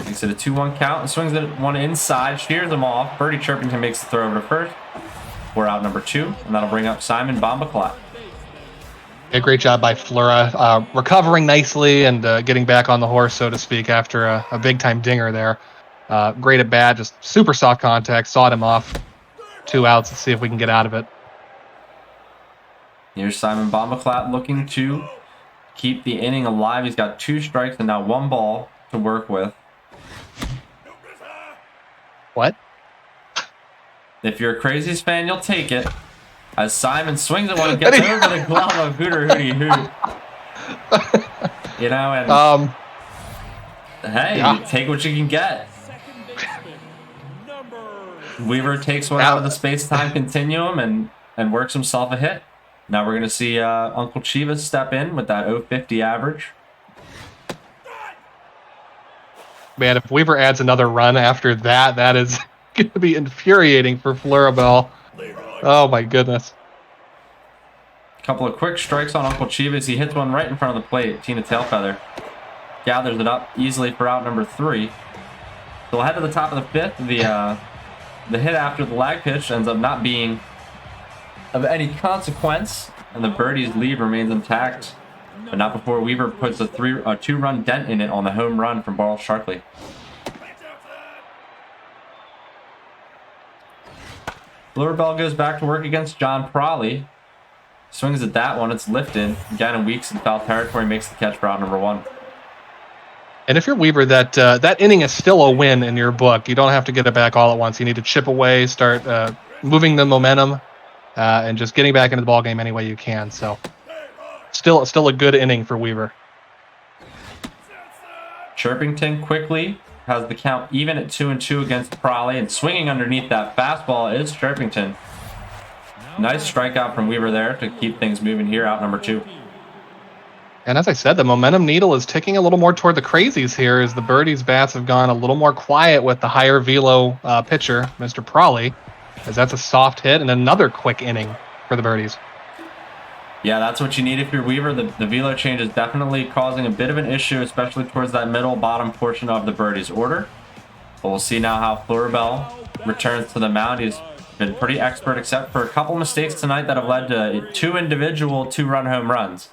Makes it a 2-1 count and swings at one inside, shears him off. Birdie Chirpington makes the throw over to first. We're out number 2, and that'll bring up Simon Bombaclat. A great job by Flurra, recovering nicely and getting back on the horse, so to speak, after a big-time dinger there. Great at bat, just super soft contact, sawed him off. 2 outs. Let's see if we can get out of it. Here's Simon Bombaclat looking to keep the inning alive. He's got 2 strikes and now 1 ball to work with. What? If you're a Crazies fan, you'll take it. As Simon swings at one and gets over the glove of Hooter Hootie Hoot. You know, and hey, yeah. you take what you can get. Weaver takes one out of the space-time continuum and works himself a hit. Now we're going to see Uncle Chivas step in with that 050 average. Man, if Weaver adds another run after that, that is going to be infuriating for Flurrabell. Oh, my goodness. A couple of quick strikes on Uncle Chivas. He hits one right in front of the plate. Tina Tailfeather gathers it up easily for out number 3. So we'll head to the top of the 5th. The hit after the lag pitch ends up not being of any consequence, and the Birdies' lead remains intact, but not before Weaver puts a 2-run dent in it on the home run from Barl Sharkley. Flurrabell goes back to work against John Prawley. Swings at that one. It's lifted. Gannon Weeks in foul territory makes the catch for out number 1. And if you're Weaver, that inning is still a win in your book. You don't have to get it back all at once. You need to chip away, start moving the momentum, and just getting back into the ballgame any way you can. So still a good inning for Weaver. Chirpington quickly has the count even at 2-2 against Prawley, and swinging underneath that fastball is Chirpington. Nice strikeout from Weaver there to keep things moving here, out number 2. And as I said, the momentum needle is ticking a little more toward the Crazies here as the Birdies' bats have gone a little more quiet with the higher velo pitcher, Mr. Prawley, as that's a soft hit and another quick inning for the Birdies. Yeah, that's what you need if you're Weaver. The velo change is definitely causing a bit of an issue, especially towards that middle bottom portion of the Birdies' order. But we'll see now how Flurrabell returns to the mound. He's been pretty expert, except for a couple mistakes tonight that have led to 2 individual 2-run home runs.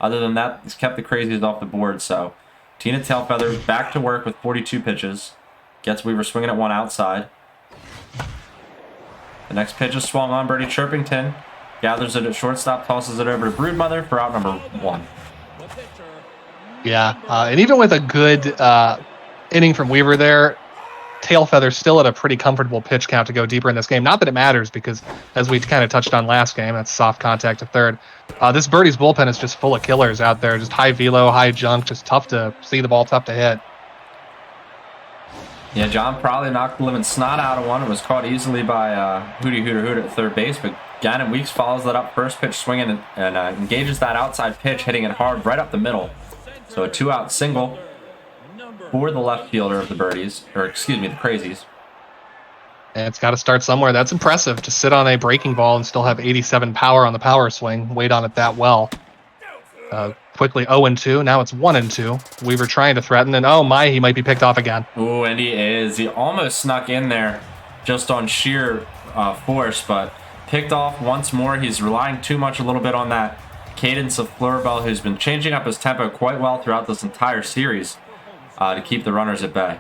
Other than that, he's kept the Crazies off the board. So Tina Tailfeather back to work with 42 pitches. Gets Weaver swinging at one outside. The next pitch is swung on. Birdie Chirpington gathers it at shortstop, tosses it over to Broodmother for out number 1. Yeah, and even with a good inning from Weaver there, Tailfeather's still at a pretty comfortable pitch count to go deeper in this game. Not that it matters because, as we kind of touched on last game, that's soft contact to third. This Birdies bullpen is just full of killers out there. Just high velo, high junk, just tough to see the ball, tough to hit. Yeah, John Prawley knocked the living snot out of one. It was caught easily by Hootie Hooter Hoot at third base, but Gannon Weeks follows that up, first pitch swinging and engages that outside pitch, hitting it hard right up the middle. So a 2-out single for the left fielder of the Birdies, or excuse me, the Crazies. And it's got to start somewhere. That's impressive to sit on a breaking ball and still have 87 power on the power swing. Wait on it that well. Quickly 0-2. Now it's 1-2. Weaver trying to threaten, and oh my, he might be picked off again. Ooh, and he is. He almost snuck in there just on sheer force, but picked off once more. He's relying too much a little bit on that cadence of Flurrabell, who's been changing up his tempo quite well throughout this entire series to keep the runners at bay.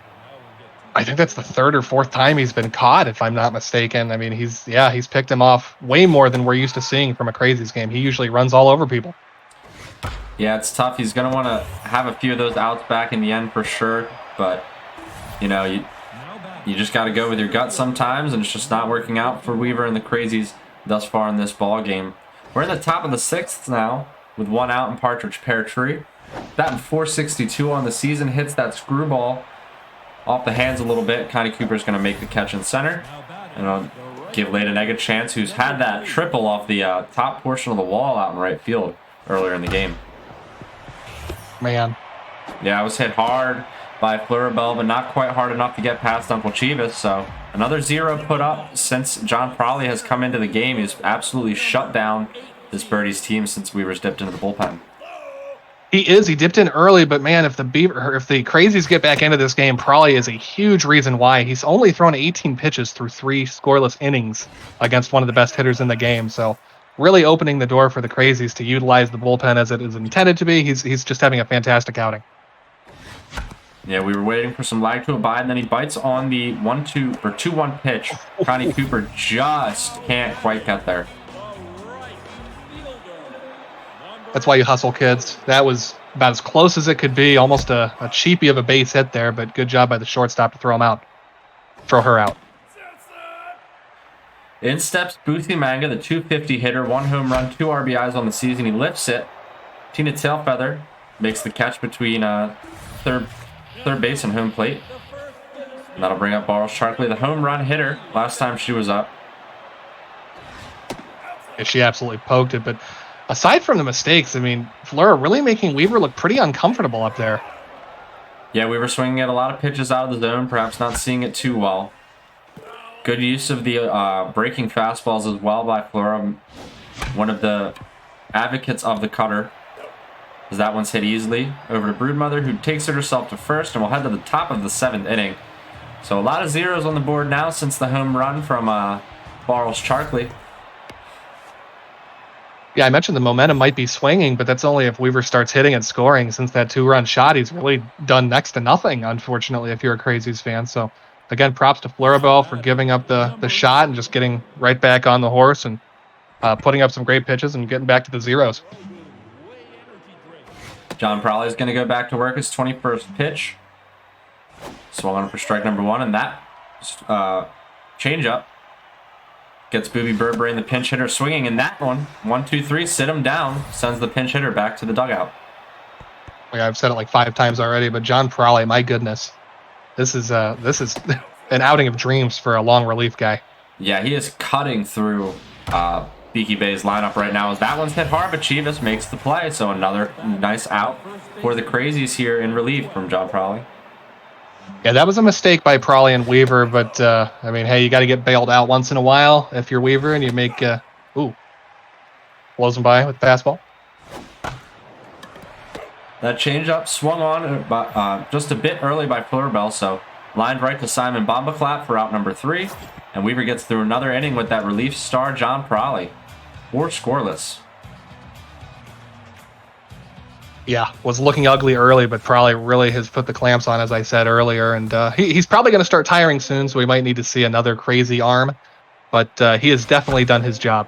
I think that's the 3rd or 4th time he's been caught, if I'm not mistaken. I mean, he's picked him off way more than we're used to seeing from a Crazies game. He usually runs all over people. Yeah, it's tough. He's going to want to have a few of those outs back in the end for sure, but you know, you just got to go with your gut sometimes, and it's just not working out for Weaver and the Crazies thus far in this ball game. We're in the top of the 6th now with 1 out in Partridge Pear Tree. Batting .462 on the season, hits that screwball off the hands a little bit. Connie Cooper's going to make the catch in center, and I'll give Layden Egg a chance, who's had that triple off the top portion of the wall out in right field earlier in the game. Man. Yeah, I was hit hard by Flurrabell, but not quite hard enough to get past Uncle Chivas. So another 0 put up since John Prawley has come into the game. He's absolutely shut down this Birdies team since Weaver's dipped into the bullpen. He dipped in early, but man, if the Crazies get back into this game, Prawley is a huge reason why. He's only thrown 18 pitches through 3 scoreless innings against one of the best hitters in the game. So really opening the door for the Crazies to utilize the bullpen as it is intended to be. He's just having a fantastic outing. Yeah, we were waiting for some lag to abide, and then he bites on the 1-2 or 2-1 pitch. Connie Cooper just can't quite get there. That's why you hustle, kids. That was about as close as it could be. Almost a cheapie of a base hit there, but good job by the shortstop to throw him out. Throw her out. In steps Boothie Manga, the 250 hitter, 1 home run, 2 RBIs on the season. He lifts it. Tina Tailfeather makes the catch between third base and home plate. And that'll bring up Barles Sharkley, the home run hitter, last time she was up. Yeah, she absolutely poked it, but aside from the mistakes, I mean, Fleur really making Weaver look pretty uncomfortable up there. Yeah, we were swinging at a lot of pitches out of the zone, perhaps not seeing it too well. Good use of the breaking fastballs as well by Flora, one of the advocates of the cutter. As that one's hit easily over to Broodmother, who takes it herself to first, and we'll head to the top of the 7th inning. So a lot of zeros on the board now since the home run from Barles Sharkley. Yeah, I mentioned the momentum might be swinging, but that's only if Weaver starts hitting and scoring. Since that 2-run shot, he's really done next to nothing, unfortunately, if you're a Crazies fan. So, again, props to Flurrabell for giving up the shot and just getting right back on the horse and putting up some great pitches and getting back to the zeros. John Prolly is going to go back to work his 21st pitch. Swung on for strike number 1, and that changeup gets Booby Burbrain, the pinch hitter, swinging, and that one, 1-2-3, sit him down, sends the pinch hitter back to the dugout. Yeah, I've said it like 5 times already, but John Prolly, my goodness, this is an outing of dreams for a long relief guy. Yeah, he is cutting through Beaky Bay's lineup right now. As that one's hit hard, but Chivas makes the play, so another nice out for the Crazies here in relief from John Prolly. Yeah, that was a mistake by Prolly and Weaver, but, I mean, hey, you got to get bailed out once in a while if you're Weaver and you make, blows him by with the fastball. That changeup swung on just a bit early by Flurrabell, so lined right to Simon Bombaclap for out number 3, and Weaver gets through another inning with that relief star, John Prolly. 4 scoreless. Yeah, was looking ugly early, but Prolly really has put the clamps on, as I said earlier. And he's probably going to start tiring soon, so we might need to see another crazy arm. But he has definitely done his job.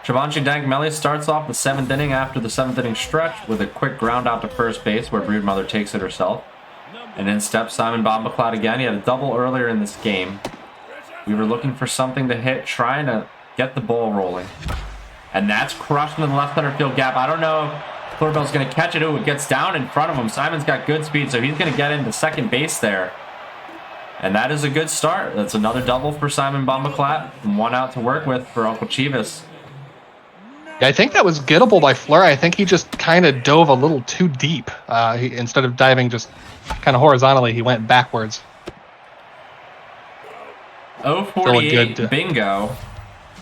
Chavanchi Dankmeli starts off the 7th inning after the 7th inning stretch with a quick ground out to first base where Broodmother takes it herself. And in steps Simon Bombacloud again. He had a double earlier in this game. We were looking for something to hit, trying to get the ball rolling. And that's crushed in the left center field gap. I don't know if Flurrabell's going to catch it. Ooh, it gets down in front of him. Simon's got good speed, so he's going to get into second base there. And that is a good start. That's another double for Simon Bombaclap. And 1 out to work with for Uncle Chivas. Yeah, I think that was gettable by Fleur. I think he just kind of dove a little too deep. Instead of diving just kind of horizontally, he went backwards. 0-48 bingo.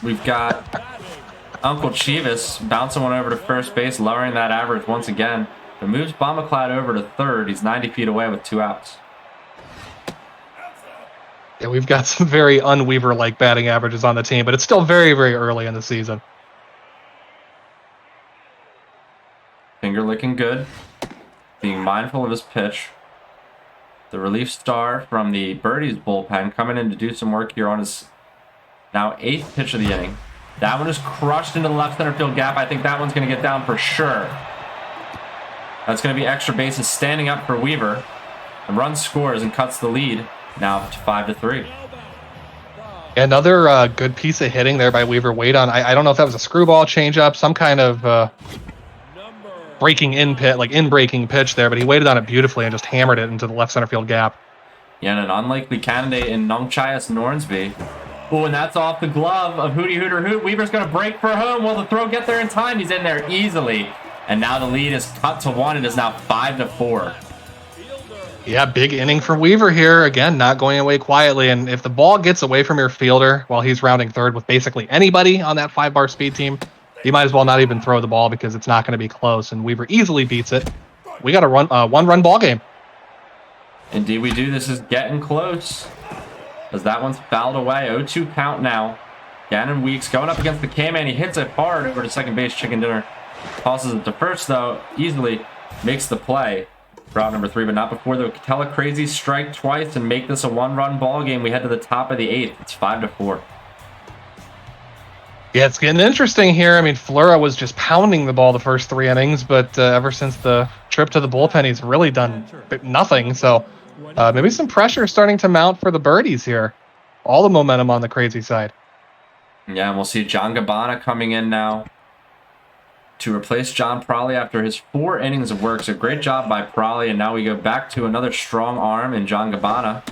We've got Uncle Chivas bouncing one over to first base, lowering that average once again. It moves Bombaclad over to third. He's 90 feet away with 2 outs. Yeah, we've got some very un-Weaver-like batting averages on the team, but it's still very, very early in the season. Finger licking good. Being mindful of his pitch. The relief star from the Birdies bullpen coming in to do some work here on his now 8th pitch of the inning. That one is crushed into the left center field gap. I think that one's going to get down for sure. That's going to be extra bases standing up for Weaver. The run scores and cuts the lead now to 5-3. Another good piece of hitting there by Weaver. Wait on. I don't know if that was a screwball changeup, some kind of breaking pitch there, but he waited on it beautifully and just hammered it into the left center field gap. Yeah, and an unlikely candidate in Nongchias Nornsby. Oh, and that's off the glove of Hootie Hooter Hoot. Weaver's going to break for home. Will the throw get there in time? He's in there easily. And now the lead is cut to 1. It is now 5-4. Yeah, big inning for Weaver here. Again, not going away quietly. And if the ball gets away from your fielder while he's rounding third with basically anybody on that 5-bar speed team, you might as well not even throw the ball because it's not going to be close. And Weaver easily beats it. We got a 1-run ball game. Indeed we do. This is getting close. As that one's fouled away. 0-2 count now. Gannon Weeks going up against the K-Man. He hits it hard over to second base. Chicken Dinner tosses it to first, though. Easily makes the play for out number 3, but not before the Crazy strike twice and make this a 1-run ball game. We head to the top of the 8th. It's 5-4. Yeah, it's getting interesting here. I mean, Flurra was just pounding the ball the first 3 innings, but ever since the trip to the bullpen, he's really done nothing. So maybe some pressure starting to mount for the birdies here. All the momentum on the Crazy side. Yeah, and we'll see John Gabbana coming in now to replace John Prawley after his 4 innings of work. So great job by Prawley, and now we go back to another strong arm in John Gabbana,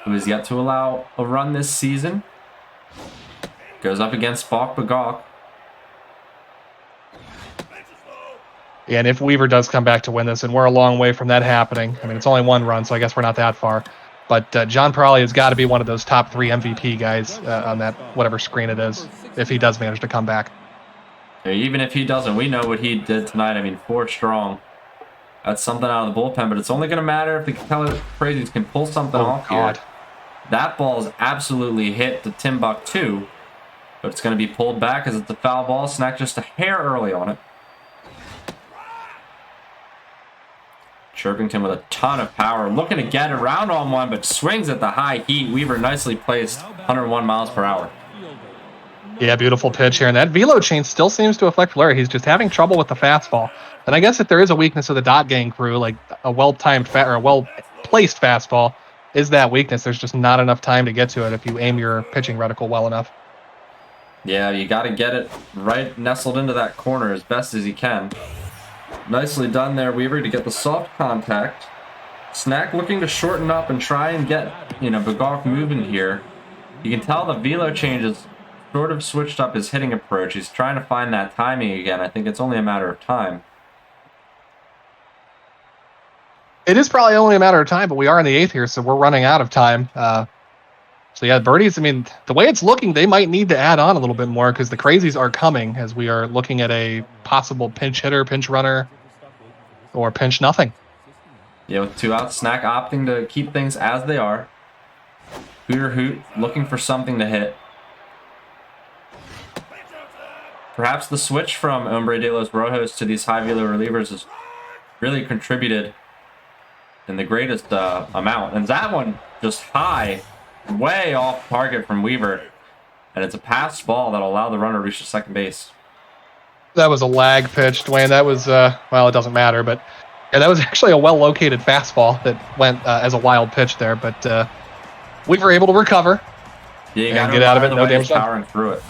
who is yet to allow a run this season. Goes up against Falk Bagok. Yeah, and if Weaver does come back to win this, and we're a long way from that happening. I mean, it's only 1 run, so I guess we're not that far. But John Prawley has got to be one of those top 3 MVP guys on that whatever screen it is, if he does manage to come back. Yeah, even if he doesn't, we know what he did tonight. I mean, 4 strong. That's something out of the bullpen, but it's only going to matter if the Crazies can pull something off here. That ball is absolutely hit to Timbuktu, but it's going to be pulled back as it's a foul ball. Snack just a hair early on it. Chirpington with a ton of power, looking to get around on one, but swings at the high heat. Weaver nicely placed, 101 miles per hour. Yeah, beautiful pitch here. And that velo chain still seems to affect Flurry. He's just having trouble with the fastball. And I guess if there is a weakness of the dot gang crew, like a well-timed or a well-placed fastball is that weakness. There's just not enough time to get to it if you aim your pitching reticle well enough. Yeah, you got to get it right nestled into that corner as best as you can. Nicely done there, Weaver, to get the soft contact. Snack looking to shorten up and try and get, Bagok moving here. You can tell the velo changes sort of switched up his hitting approach. He's trying to find that timing again. I think it's only a matter of time. It is probably only a matter of time, but we are in the 8th here, so we're running out of time. So yeah, birdies, I mean, the way it's looking, they might need to add on a little bit more because the Crazies are coming as we are looking at a possible pinch hitter, pinch runner, or pinch nothing. Yeah, with 2 outs, Snack opting to keep things as they are. Hooter Hoot looking for something to hit. Perhaps the switch from Hombre de los Rojos to these high velo relievers has really contributed in the greatest amount. And that one just high, way off target from Weaver. And it's a passed ball that'll allow the runner to reach the second base. That was a lag pitch, Dwayne. That was, well, it doesn't matter, but yeah, that was actually a well-located fastball that went as a wild pitch there. But we were able to recover and get out of it. No damage done. Powering through it.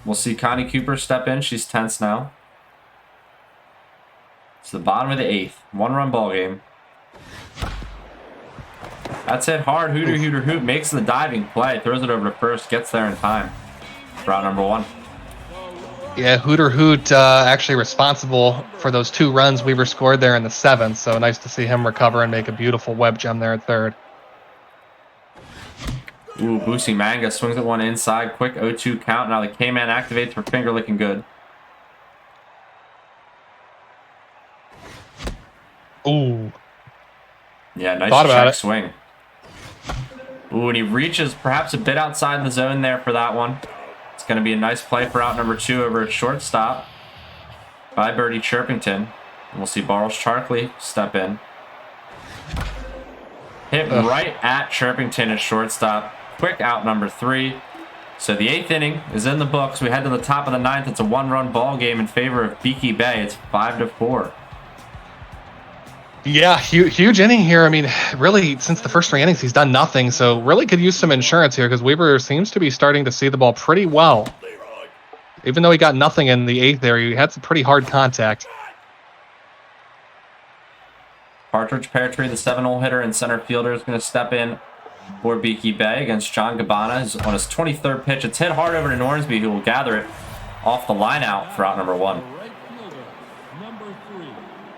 We'll see Connie Cooper step in. She's tense now. It's the bottom of the 8th. 1-run ball game. That's it hard. Hooter Hoot makes the diving play. Throws it over to first. Gets there in time. Route number 1. Yeah, Hooter Hoot actually responsible for those 2 runs Weaver scored there in the 7th. So nice to see him recover and make a beautiful web gem there at 3rd. Ooh, Boosie Manga swings at one inside. Quick 0-2 count. Now the K-Man activates for finger looking good. Ooh. Yeah, nice check swing. Ooh, and he reaches perhaps a bit outside the zone there for that one. It's going to be a nice play for out number 2 over at shortstop by Birdie Chirpington. And we'll see Barles Charkley step in. Hit right at Chirpington at shortstop. Quick out number 3. So the 8th inning is in the books. We head to the top of the 9th. It's a 1-run ball game in favor of Beaky Bay. It's 5-4. Yeah, huge inning here. I mean, really, since the first 3 innings, he's done nothing. So really could use some insurance here because Weaver seems to be starting to see the ball pretty well. Even though he got nothing in the 8th there, he had some pretty hard contact. Partridge Peartree, the 7-hole hitter and center fielder, is going to step in for Beaky Bay against John Gabbana. He's on his 23rd pitch. It's hit hard over to Nornsby, who will gather it off the line out for out number 1.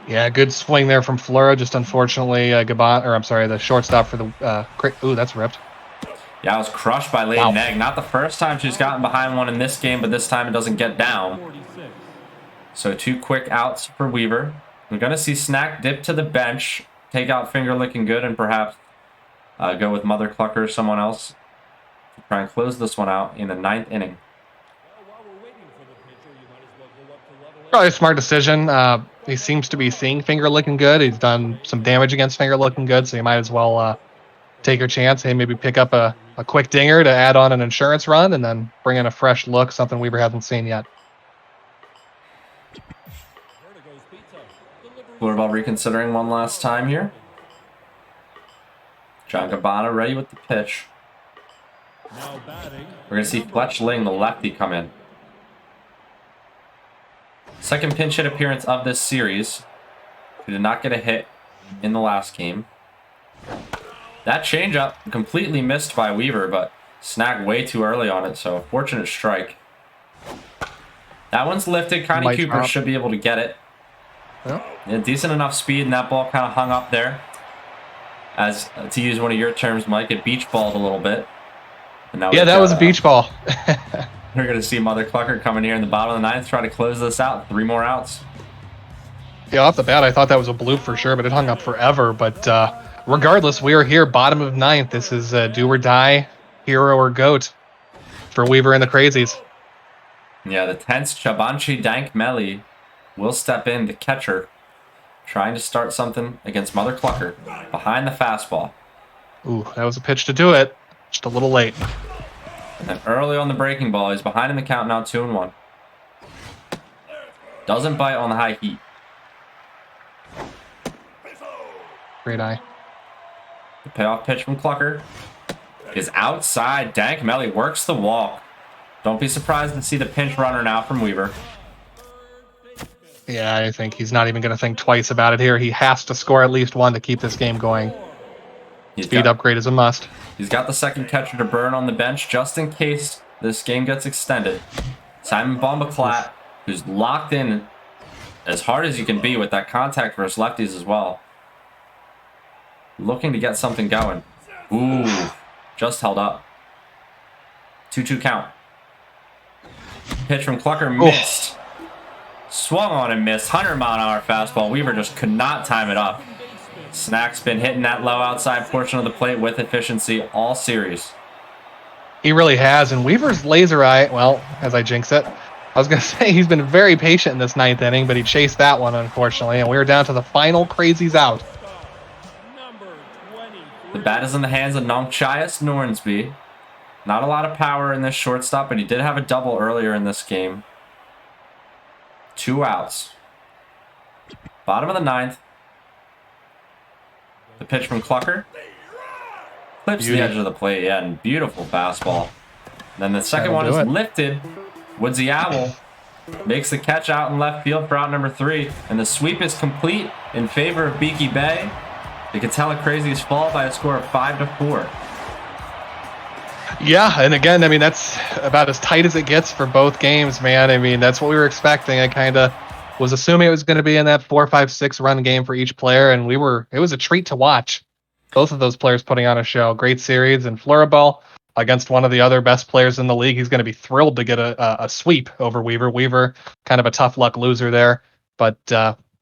Yeah, good swing there from Flurra. Just unfortunately, the shortstop for the. Ooh, that's ripped. Yeah, I was crushed by Lady Neg. Not the first time she's gotten behind one in this game, but this time it doesn't get down. So 2 quick outs for Weaver. We're going to see Snack dip to the bench, take out finger looking good, and perhaps go with Mother Clucker or someone else. Try and close this one out in the 9th inning. Probably a smart decision. He seems to be seeing Finger looking good. He's done some damage against Finger looking good, so you might as well take your chance and maybe pick up a quick dinger to add on an insurance run and then bring in a fresh look, something Weaver hasn't seen yet. Flurrabell reconsidering one last time here. John Gabbana ready with the pitch. We're going to see Fletch Ling, the lefty, come in. Second pinch hit appearance of this series. He did not get a hit in the last game. That changeup completely missed by Weaver, but snagged way too early on it, so a fortunate strike. That one's lifted. Connie Cooper should be able to get it. Yeah, decent enough speed, and that ball kind of hung up there. As to use one of your terms, Mike, it beach balled a little bit. And yeah, that was a beach ball. We're going to see Mother Clucker come in here in the bottom of the 9th, try to close this out. 3 more outs. Yeah, off the bat, I thought that was a bloop for sure, but it hung up forever. But regardless, we are here, bottom of 9th. This is do or die, hero or goat for Weaver and the Crazies. Yeah, the tense Chabanchi Dank Melly will step in, the catcher, trying to start something against Mother Clucker behind the fastball. Ooh, that was a pitch to do it. Just a little late. And then early on the breaking ball, he's behind in the count now, 2-1. Doesn't bite on the high heat. Great eye. The payoff pitch from Clucker is outside. Dank Melly works the walk. Don't be surprised to see the pinch runner now from Weaver. Yeah, I think he's not even going to think twice about it here. He has to score at least one to keep this game going. Speed upgrade is a must. He's got the second catcher to burn on the bench just in case this game gets extended. Simon Bombaclat, who's locked in as hard as you can be with that contact versus lefties as well. Looking to get something going. Ooh, just held up. 2-2 count. Pitch from Clucker missed. Swung on and missed. 100-mile-an-hour fastball. Weaver just could not time it up. Snack's been hitting that low outside portion of the plate with efficiency all series. He really has, and Weaver's laser eye, well, as I jinx it, I was going to say he's been very patient in this 9th inning, but he chased that one, unfortunately, and we're down to the final Crazies out. The bat is in the hands of Nongchias Nornsby. Not a lot of power in this shortstop, but he did have a double earlier in this game. 2 outs. Bottom of the 9th. The pitch from Clucker. Clips the edge of the plate, yeah, and beautiful fastball. And then the second one is lifted. Woodsy Owl makes the catch out in left field for out number 3. And the sweep is complete in favor of Beaky Bay. The Catella Crazies fall by a score of 5-4. Yeah, and again, I mean, that's about as tight as it gets for both games, man. I mean, that's what we were expecting. I kind of was assuming it was going to be in that 4, 5, 6 run game for each player, and it was a treat to watch. Both of those players putting on a show. Great series, and Flurrabell against one of the other best players in the league. He's going to be thrilled to get a sweep over Weaver. Weaver, kind of a tough luck loser there, but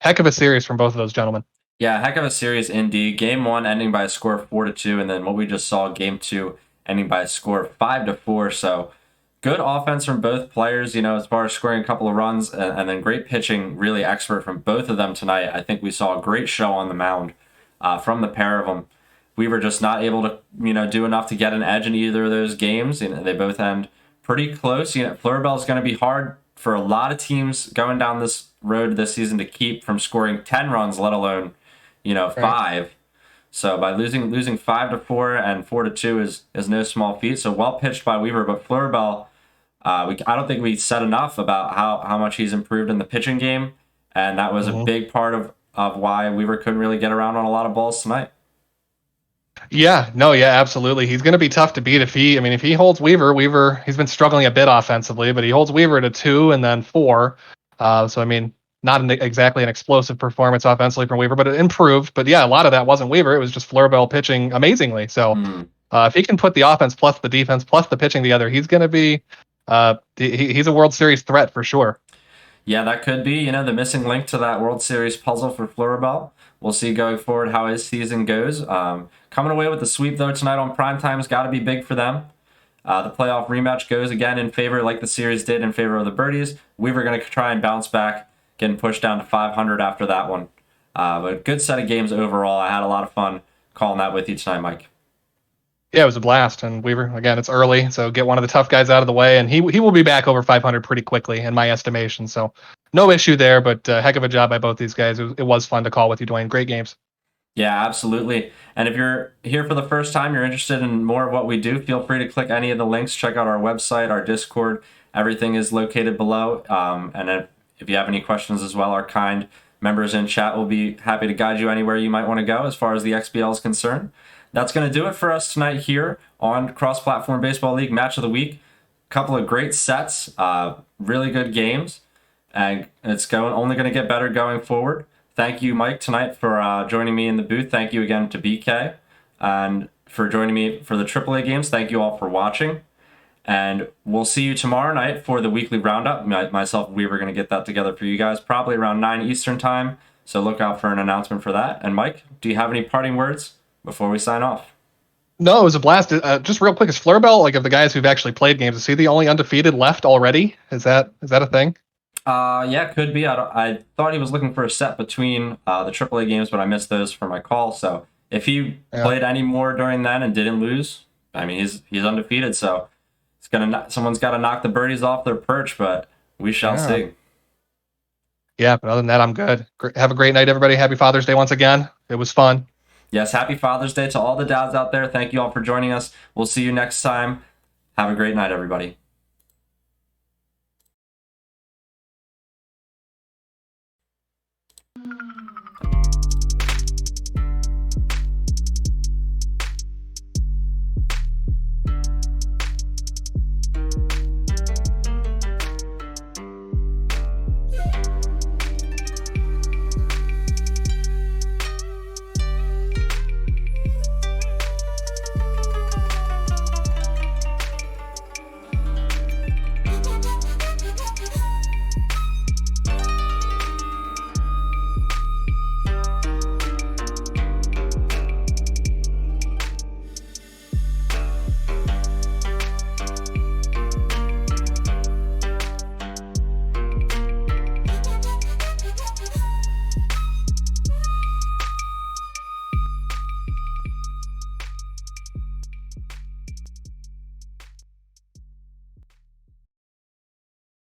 heck of a series from both of those gentlemen. Yeah, heck of a series indeed. Game 1 ending by a score of 4-2, and then what we just saw, Game 2 ending by a score of 5-4. So good offense from both players, as far as scoring a couple of runs, and then great pitching, really expert from both of them tonight. I think we saw a great show on the mound from the pair of them. We were just not able to, do enough to get an edge in either of those games. They both end pretty close. Flurrabell is going to be hard for a lot of teams going down this road this season to keep from scoring 10 runs, let alone, 5. So by losing 5-4 and 4-2 is no small feat. So well pitched by Weaver, but Flurrabell, I don't think we said enough about how much he's improved in the pitching game, and that was a big part of why Weaver couldn't really get around on a lot of balls tonight. Yeah, absolutely. He's going to be tough to beat if he holds Weaver, he's been struggling a bit offensively, but he holds Weaver to 2 and then 4. Not exactly an explosive performance offensively from Weaver, but it improved. But yeah, a lot of that wasn't Weaver. It was just Flurrabell pitching amazingly. So if he can put the offense plus the defense plus the pitching together, he's going to be he's a World Series threat for sure. Yeah, that could be, the missing link to that World Series puzzle for Flurrabell. We'll see going forward how his season goes. Coming away with the sweep, though, tonight on primetime has got to be big for them. The playoff rematch goes again in favor, like the series did, in favor of the Birdies. Weaver going to try and bounce back, getting pushed down to 500 after that one. But good set of games overall. I had a lot of fun calling that with you tonight, Mike. Yeah, it was a blast. And Weaver, again, it's early, so get one of the tough guys out of the way, and he will be back over 500 pretty quickly, in my estimation. So no issue there, but heck of a job by both these guys. It was fun to call with you, Dwayne. Great games. Yeah, absolutely. And if you're here for the first time, you're interested in more of what we do, feel free to click any of the links. Check out our website, our Discord. Everything is located below. And if you have any questions as well, our kind members in chat will be happy to guide you anywhere you might want to go as far as the XBL is concerned. That's going to do it for us tonight here on Cross Platform Baseball League Match of the Week. Couple of great sets, really good games, and it's only going to get better going forward. Thank you, Mike, tonight for joining me in the booth. Thank you again to BK and for joining me for the AAA games. Thank you all for watching. And we'll see you tomorrow night for the weekly roundup. Myself and Weaver are going to get that together for you guys, probably around 9 Eastern time. So look out for an announcement for that. And Mike, do you have any parting words before we sign off? No, it was a blast. Just real quick, is Flurrabell, like of the guys who've actually played games, is he the only undefeated left already? Is that a thing? Yeah, could be. I thought he was looking for a set between the AAA games, but I missed those for my call. So if he played any more during then and didn't lose, I mean, he's undefeated. So someone's got to knock the Birdies off their perch, but we shall see. Yeah, but other than that, I'm good. Have a great night, everybody. Happy Father's Day once again. It was fun. Yes, happy Father's Day to all the dads out there. Thank you all for joining us. We'll see you next time. Have a great night, everybody.